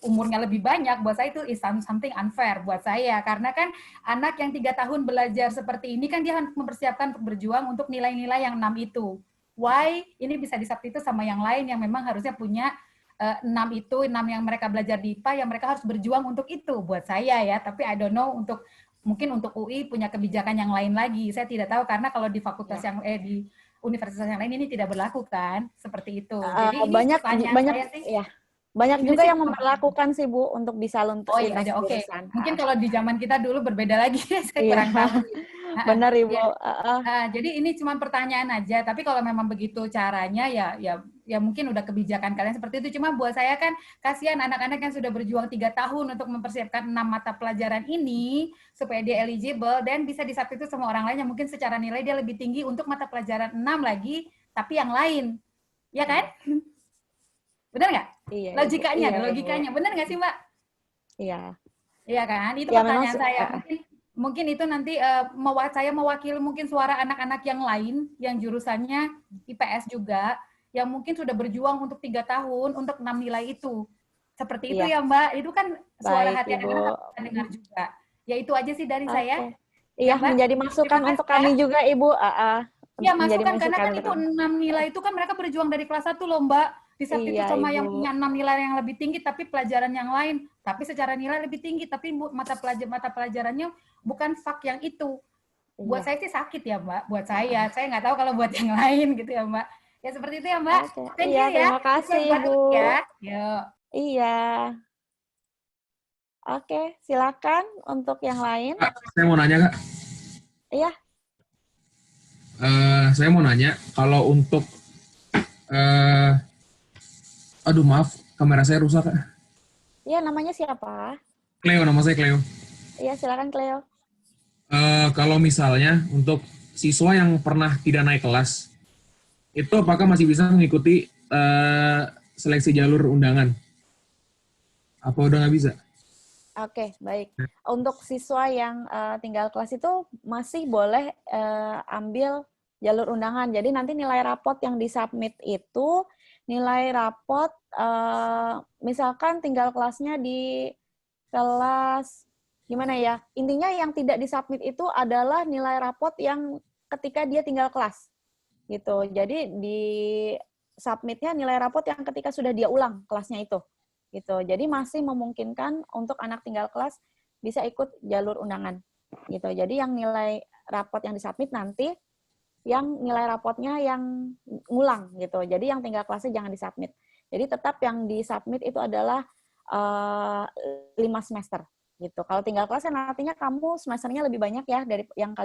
umurnya lebih banyak, buat saya itu is something unfair buat saya. Karena kan anak yang 3 tahun belajar seperti ini kan dia mempersiapkan untuk berjuang untuk nilai-nilai yang 6 itu. Why ini bisa disubstitute sama yang lain yang memang harusnya punya 6 yang mereka belajar di IPA yang mereka harus berjuang untuk itu buat saya ya. Tapi I don't know mungkin untuk UI punya kebijakan yang lain lagi. Saya tidak tahu karena kalau di fakultas di universitas yang lain ini tidak berlaku kan seperti itu. Jadi ini banyak saya sih, ya. Banyak juga yang memperlakukan sih Bu untuk bisa lintas jurusan. Mungkin kalau di zaman kita dulu berbeda lagi, saya kurang tahu. Benar Ibu. Jadi ini cuma pertanyaan aja. Tapi kalau memang begitu caranya ya mungkin udah kebijakan kalian seperti itu. Cuma buat saya kan kasihan anak-anak yang sudah berjuang 3 tahun untuk mempersiapkan 6 mata pelajaran ini supaya dia eligible dan bisa disubstitute sama orang lain yang mungkin secara nilai dia lebih tinggi untuk mata pelajaran 6 lagi, tapi yang lain, ya kan? Benar nggak? Iya, logikanya. Benar nggak sih, Mbak? Iya. Iya kan? Itu pertanyaan saya. Mungkin itu nanti saya mewakili mungkin suara anak-anak yang lain, yang jurusannya IPS juga, yang mungkin sudah berjuang untuk 3 tahun untuk 6 nilai itu. Seperti itu ya, Mbak. Itu kan suara hati anak-anak kita dengar juga. Ya itu aja sih dari saya. Iya, menjadi masukan untuk kami juga, Ibu. Iya, masukan karena kan itu 6 nilai itu kan mereka berjuang dari kelas 1 loh, Mbak. Disubstitute sama yang punya 6 nilai yang lebih tinggi tapi pelajaran yang lain, tapi secara nilai lebih tinggi tapi mata pelajarannya bukan fak yang itu. Buat saya sih sakit ya, Mbak. Buat saya nggak tahu kalau buat yang lain gitu ya, Mbak. Ya seperti itu ya, Mbak. Thank you ya. Terima kasih, Bu. Ya. Yuk. Iya. Oke, silakan untuk yang lain. Saya mau nanya, Kak. Iya. Saya mau nanya, kalau untuk aduh maaf, kamera saya rusak, Kak. Iya, namanya siapa? Cleo, nama saya Cleo. Iya, silakan Cleo. Kalau misalnya untuk siswa yang pernah tidak naik kelas, itu apakah masih bisa mengikuti seleksi jalur undangan? Apa udah nggak bisa? Oke, baik. Untuk siswa yang tinggal kelas itu masih boleh ambil jalur undangan. Jadi nanti nilai rapot yang disubmit itu nilai rapot, misalkan tinggal kelasnya di kelas, gimana ya, intinya yang tidak disubmit itu adalah nilai rapot yang ketika dia tinggal kelas, gitu. Jadi di submitnya nilai rapot yang ketika sudah dia ulang kelasnya itu, gitu. Jadi masih memungkinkan untuk anak tinggal kelas bisa ikut jalur undangan, gitu. Jadi yang nilai rapot yang disubmit nanti yang nilai rapotnya yang ngulang gitu. Jadi yang tinggal kelasnya jangan disubmit. Jadi tetap yang disubmit itu adalah 5 semester gitu. Kalau tinggal kelasnya nantinya kamu semesternya lebih banyak ya dari yang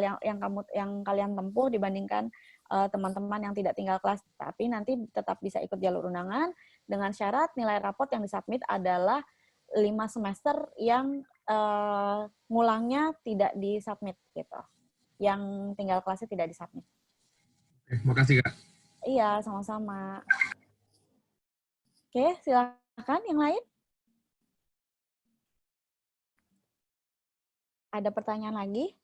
kalian tempuh dibandingkan teman-teman yang tidak tinggal kelas. Tapi nanti tetap bisa ikut jalur undangan dengan syarat nilai rapot yang disubmit adalah 5 semester yang ngulangnya tidak disubmit gitu. Yang tinggal kelasnya tidak disubmit. Makasih, Kak. Iya, sama-sama. Oke, silakan yang lain. Ada pertanyaan lagi?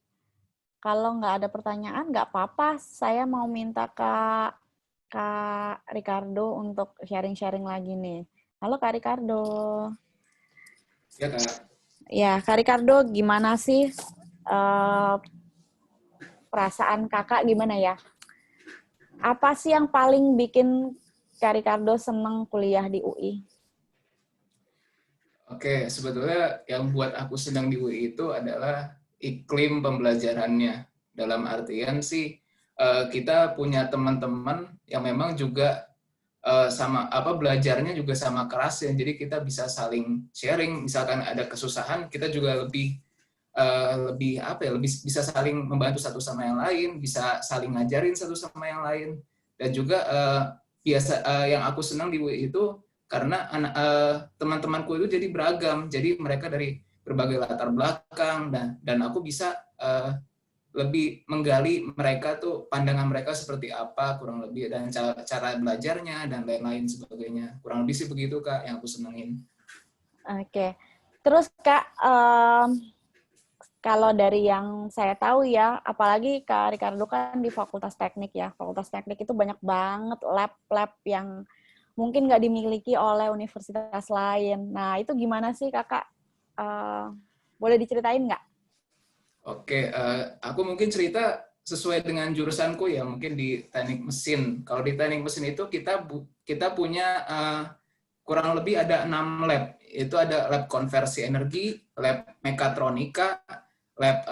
Kalau nggak ada pertanyaan, nggak apa-apa. Saya mau minta Kak Ricardo untuk sharing-sharing lagi nih. Halo Kak Ricardo. Ya, Kak. Ya, Kak Ricardo, gimana sih perasaan kakak gimana ya? Apa sih yang paling bikin Kak Ricardo seneng kuliah di UI? Oke, sebetulnya yang buat aku senang di UI itu adalah iklim pembelajarannya. Dalam artian sih kita punya teman-teman yang memang juga sama belajarnya juga sama keras ya. Jadi kita bisa saling sharing. Misalkan ada kesusahan, kita juga lebih lebih bisa saling membantu satu sama yang lain, bisa saling ngajarin satu sama yang lain. Dan juga yang aku senang di UI itu karena teman-temanku itu jadi beragam, jadi mereka dari berbagai latar belakang dan aku bisa lebih menggali mereka tuh pandangan mereka seperti apa kurang lebih dan cara belajarnya dan lain-lain sebagainya. Kurang lebih sih begitu Kak yang aku senengin. Oke. Terus Kak, kalau dari yang saya tahu ya, apalagi Kak Ricardo kan di Fakultas Teknik ya. Fakultas Teknik itu banyak banget lab-lab yang mungkin nggak dimiliki oleh universitas lain. Nah, itu gimana sih Kakak? Boleh diceritain nggak? Oke, aku mungkin cerita sesuai dengan jurusanku ya, mungkin di teknik mesin. Kalau di teknik mesin itu kita punya kurang lebih ada 6 lab. Itu ada lab konversi energi, lab mekatronika, lab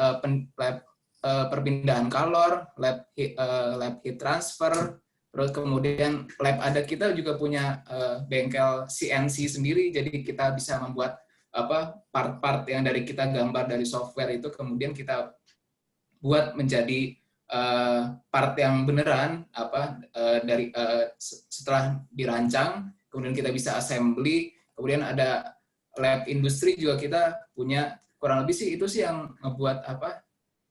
perpindahan kalor, lab heat transfer, terus kemudian lab kita juga punya bengkel CNC sendiri, jadi kita bisa membuat part-part yang dari kita gambar dari software itu kemudian kita buat menjadi part yang beneran dari setelah dirancang, kemudian kita bisa assembly. Kemudian ada lab industri juga kita punya. Kurang lebih sih itu sih yang ngebuat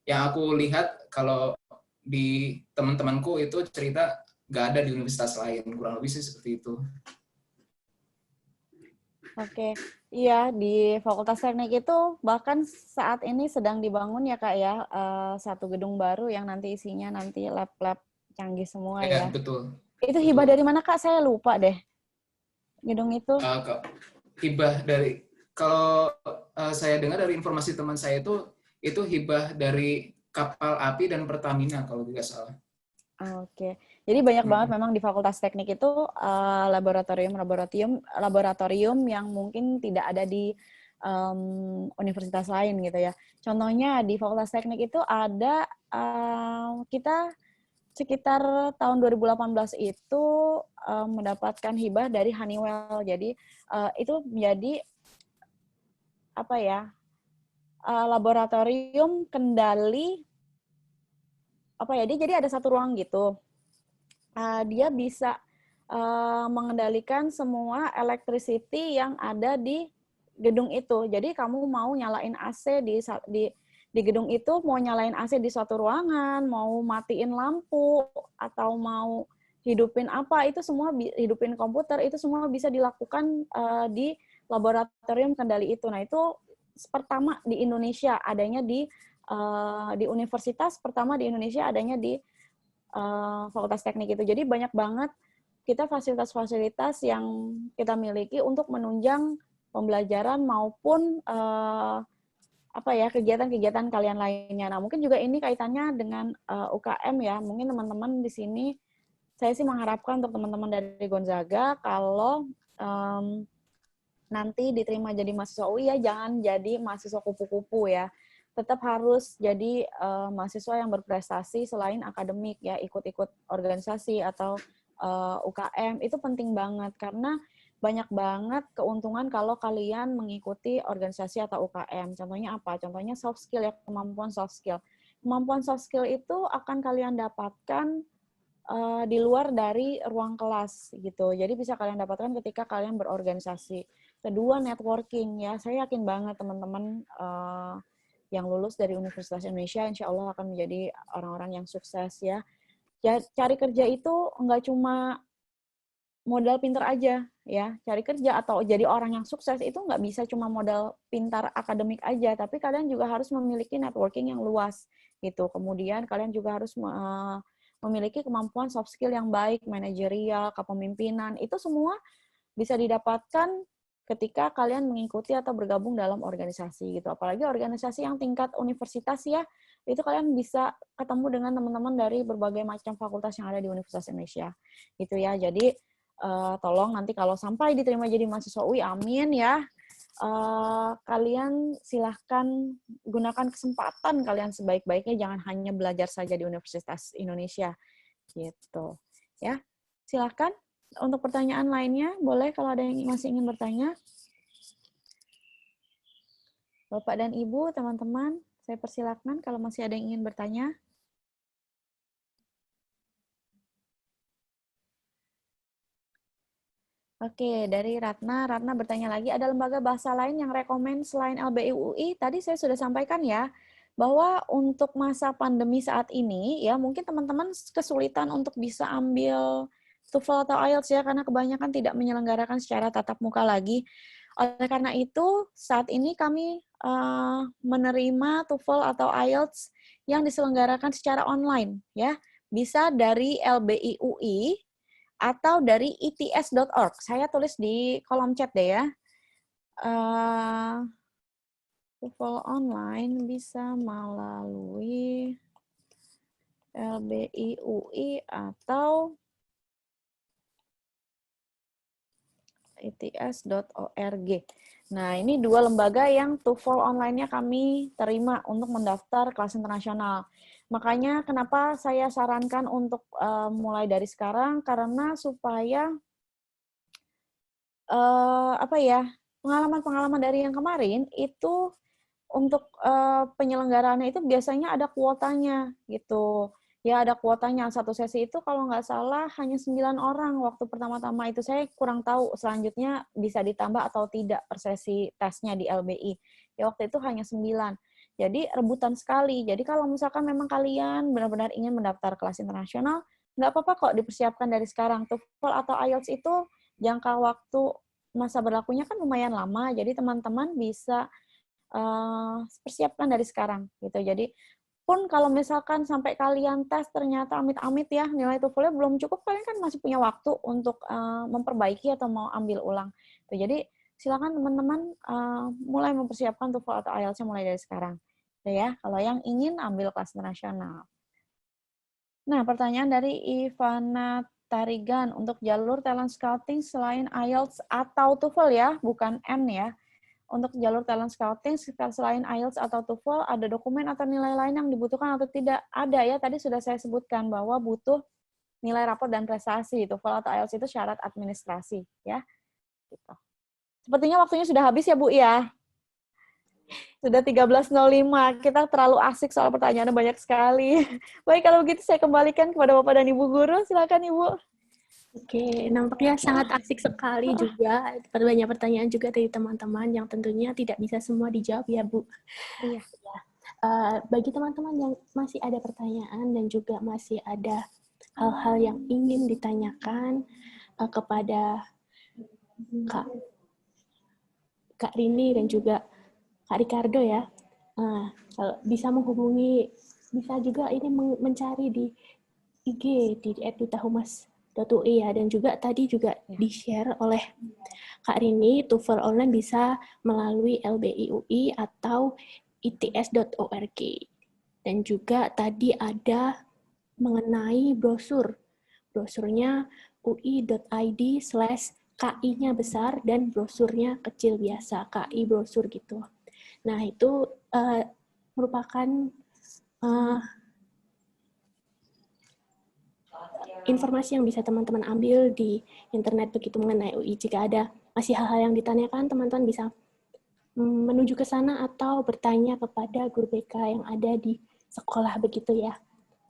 yang aku lihat kalau di teman-temanku itu cerita nggak ada di universitas lain. Kurang lebih sih seperti itu. Oke, iya di Fakultas Teknik itu bahkan saat ini sedang dibangun ya Kak ya, satu gedung baru yang nanti isinya nanti lab-lab canggih semua ya. Betul. Itu hibah dari mana Kak? Saya lupa deh. Gedung itu. Hibah dari, kalau saya dengar dari informasi teman saya itu hibah dari kapal api dan Pertamina kalau tidak salah. Oke, jadi banyak banget memang di Fakultas Teknik itu laboratorium yang mungkin tidak ada di universitas lain gitu ya. Contohnya di Fakultas Teknik itu ada kita sekitar tahun 2018 itu mendapatkan hibah dari Honeywell. Jadi itu menjadi laboratorium kendali dia jadi ada satu ruang gitu. Dia bisa mengendalikan semua electricity yang ada di gedung itu. Jadi kamu mau nyalain AC di gedung itu, mau nyalain AC di suatu ruangan, mau matiin lampu atau mau hidupin apa, itu semua hidupin komputer, itu semua bisa dilakukan di laboratorium kendali itu. Nah, itu pertama di Indonesia, adanya di universitas pertama di Indonesia, adanya di Fakultas Teknik itu. Jadi banyak banget kita fasilitas-fasilitas yang kita miliki untuk menunjang pembelajaran maupun kegiatan-kegiatan kalian lainnya. Nah, mungkin juga ini kaitannya dengan UKM ya. Mungkin teman-teman di sini, saya sih mengharapkan untuk teman-teman dari Gonzaga kalau nanti diterima jadi mahasiswa UI ya, jangan jadi mahasiswa kupu-kupu ya. Tetap harus jadi mahasiswa yang berprestasi selain akademik ya, ikut-ikut organisasi atau UKM, itu penting banget karena banyak banget keuntungan kalau kalian mengikuti organisasi atau UKM. Contohnya apa? Contohnya soft skill ya, kemampuan soft skill. Kemampuan soft skill itu akan kalian dapatkan di luar dari ruang kelas gitu. Jadi bisa kalian dapatkan ketika kalian berorganisasi. Kedua, networking ya. Saya yakin banget teman-teman yang lulus dari Universitas Indonesia insya Allah akan menjadi orang-orang yang sukses ya. Cari kerja itu nggak cuma modal pintar aja ya. Cari kerja atau jadi orang yang sukses itu nggak bisa cuma modal pintar akademik aja, tapi kalian juga harus memiliki networking yang luas gitu. Kemudian kalian juga harus memiliki kemampuan soft skill yang baik, manajerial, kepemimpinan, itu semua bisa didapatkan ketika kalian mengikuti atau bergabung dalam organisasi gitu. Apalagi organisasi yang tingkat universitas ya, itu kalian bisa ketemu dengan teman-teman dari berbagai macam fakultas yang ada di Universitas Indonesia. Gitu ya. Jadi tolong nanti kalau sampai diterima jadi mahasiswa UI, amin ya. Kalian silahkan gunakan kesempatan kalian sebaik-baiknya, jangan hanya belajar saja di Universitas Indonesia. Gitu. Ya. Silahkan untuk pertanyaan lainnya, boleh kalau ada yang masih ingin bertanya. Bapak dan Ibu, teman-teman, saya persilakan kalau masih ada yang ingin bertanya. Oke, dari Ratna. Ratna bertanya lagi, ada lembaga bahasa lain yang rekomen selain LBI UI? Tadi saya sudah sampaikan ya, bahwa untuk masa pandemi saat ini, ya mungkin teman-teman kesulitan untuk bisa ambil TOEFL atau IELTS ya, karena kebanyakan tidak menyelenggarakan secara tatap muka lagi. Oleh karena itu, saat ini kami menerima TOEFL atau IELTS yang diselenggarakan secara online, ya. Bisa dari LBI UI atau dari its.org. Saya tulis di kolom chat deh ya. TOEFL online bisa melalui LBI UI atau its.org. Nah, ini dua lembaga yang TOEFL online-nya kami terima untuk mendaftar kelas internasional. Makanya kenapa saya sarankan untuk mulai dari sekarang, karena supaya pengalaman-pengalaman dari yang kemarin itu untuk penyelenggaraannya itu biasanya ada kuotanya gitu. Ya, ada kuotanya. Satu sesi itu kalau nggak salah hanya 9 orang waktu pertama-tama itu. Saya kurang tahu selanjutnya bisa ditambah atau tidak per sesi tesnya di LBI. Ya, waktu itu hanya 9. Jadi rebutan sekali. Jadi kalau misalkan memang kalian benar-benar ingin mendaftar kelas internasional, nggak apa-apa kok dipersiapkan dari sekarang. TOEFL atau IELTS itu jangka waktu masa berlakunya kan lumayan lama. Jadi teman-teman bisa persiapkan dari sekarang gitu. Jadi pun kalau misalkan sampai kalian tes ternyata amit-amit ya nilai TOEFL-nya belum cukup, kalian kan masih punya waktu untuk memperbaiki atau mau ambil ulang. Tuh, jadi silakan teman-teman mulai mempersiapkan TOEFL atau IELTS-nya mulai dari sekarang. Tuh ya, kalau yang ingin ambil kelas internasional. Nah, pertanyaan dari Ivana Tarigan untuk jalur talent scouting selain IELTS atau TOEFL ya, bukan N ya. Untuk jalur talent scouting selain IELTS atau TOEFL, ada dokumen atau nilai lain yang dibutuhkan atau tidak? Ada ya, tadi sudah saya sebutkan bahwa butuh nilai rapor dan prestasi. TOEFL atau IELTS itu syarat administrasi ya. Gitu. Sepertinya waktunya sudah habis ya Bu ya. Sudah 13.05, kita terlalu asik soal pertanyaannya banyak sekali. Baik, kalau begitu saya kembalikan kepada Bapak dan Ibu Guru. Silakan Ibu. Oke, nampaknya sangat asik sekali juga. Banyak pertanyaan juga dari teman-teman yang tentunya tidak bisa semua dijawab ya, Bu. Iya. Bagi teman-teman yang masih ada pertanyaan dan juga masih ada hal-hal yang ingin ditanyakan kepada Kak Rini dan juga Kak Ricardo ya, kalau bisa menghubungi, bisa juga ini mencari di IG di @dutahumas.ui ya, dan juga tadi juga di-share oleh Kak Rini, TOEFL online bisa melalui LBI UI atau its.org. Dan juga tadi ada mengenai brosur. Brosurnya ui.id/KI-nya besar dan brosurnya kecil biasa, KI brosur gitu. Nah, itu merupakan informasi yang bisa teman-teman ambil di internet begitu mengenai UI. Jika ada masih hal-hal yang ditanyakan, teman-teman bisa menuju ke sana atau bertanya kepada guru BK yang ada di sekolah begitu ya.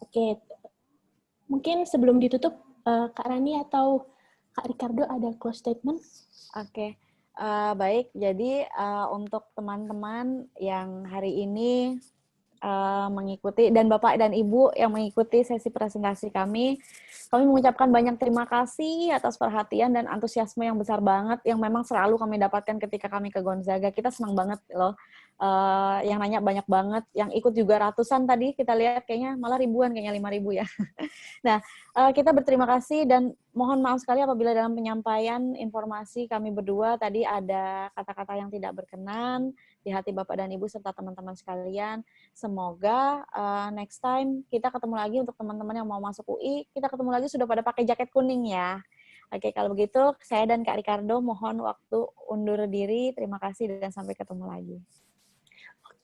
Oke, mungkin sebelum ditutup, Kak Rani atau Kak Ricardo ada close statement? Oke, baik. Jadi untuk teman-teman yang hari ini mengikuti, dan Bapak dan Ibu yang mengikuti sesi presentasi kami mengucapkan banyak terima kasih atas perhatian dan antusiasme yang besar banget yang memang selalu kami dapatkan ketika kami ke Gonzaga. Kita senang banget loh, yang nanya banyak banget, yang ikut juga ratusan tadi, kita lihat kayaknya malah ribuan, kayaknya 5.000 ya. Nah, kita berterima kasih dan mohon maaf sekali apabila dalam penyampaian informasi kami berdua tadi ada kata-kata yang tidak berkenan. di hati Bapak dan Ibu serta teman-teman sekalian. Semoga next time kita ketemu lagi untuk teman-teman yang mau masuk UI, kita ketemu lagi sudah pada pakai jaket kuning ya. Oke, kalau begitu saya dan Kak Ricardo mohon waktu undur diri. Terima kasih dan sampai ketemu lagi.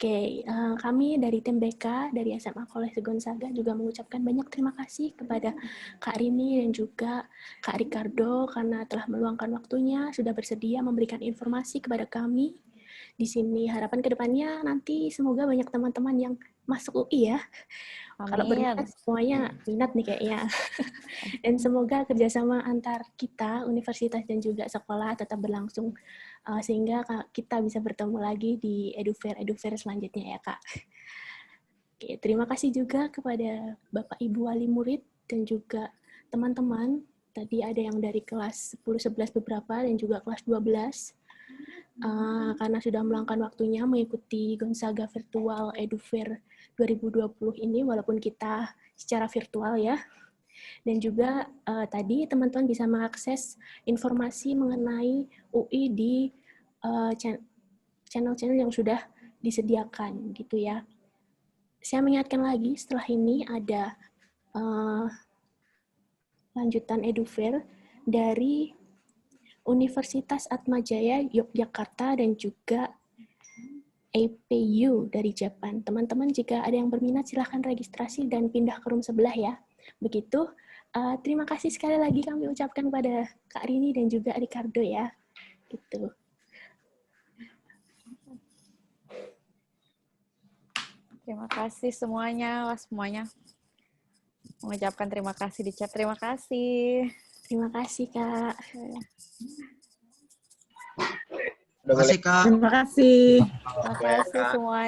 Oke, kami dari tim BK dari SMA Kolese Gonzaga juga mengucapkan banyak terima kasih kepada Kak Rini dan juga Kak Ricardo karena telah meluangkan waktunya, sudah bersedia memberikan informasi kepada kami. Di sini harapan kedepannya nanti semoga banyak teman-teman yang masuk UI ya. Kalau berminat semuanya minat nih kayaknya. Dan semoga kerjasama antar kita, universitas dan juga sekolah tetap berlangsung sehingga kita bisa bertemu lagi di EduFair selanjutnya ya Kak. Oke, terima kasih juga kepada Bapak Ibu wali murid dan juga teman-teman. Tadi ada yang dari kelas 10-11 beberapa dan juga kelas 12. Karena sudah meluangkan waktunya mengikuti Gonzaga Virtual EduFair 2020 ini walaupun kita secara virtual ya. Dan juga tadi teman-teman bisa mengakses informasi mengenai UI di channel-channel yang sudah disediakan gitu ya. Saya mengingatkan lagi setelah ini ada lanjutan EduFair dari Universitas Atmajaya Yogyakarta dan juga APU dari Jepang. Teman-teman jika ada yang berminat silahkan registrasi dan pindah ke room sebelah ya. Begitu, terima kasih sekali lagi kami ucapkan kepada Kak Rini dan juga Ricardo ya. Gitu. Terima kasih semuanya, mengucapkan terima kasih di chat. Terima kasih. Terima kasih Kak. Terima kasih Kak. Terima kasih. Terima kasih semua.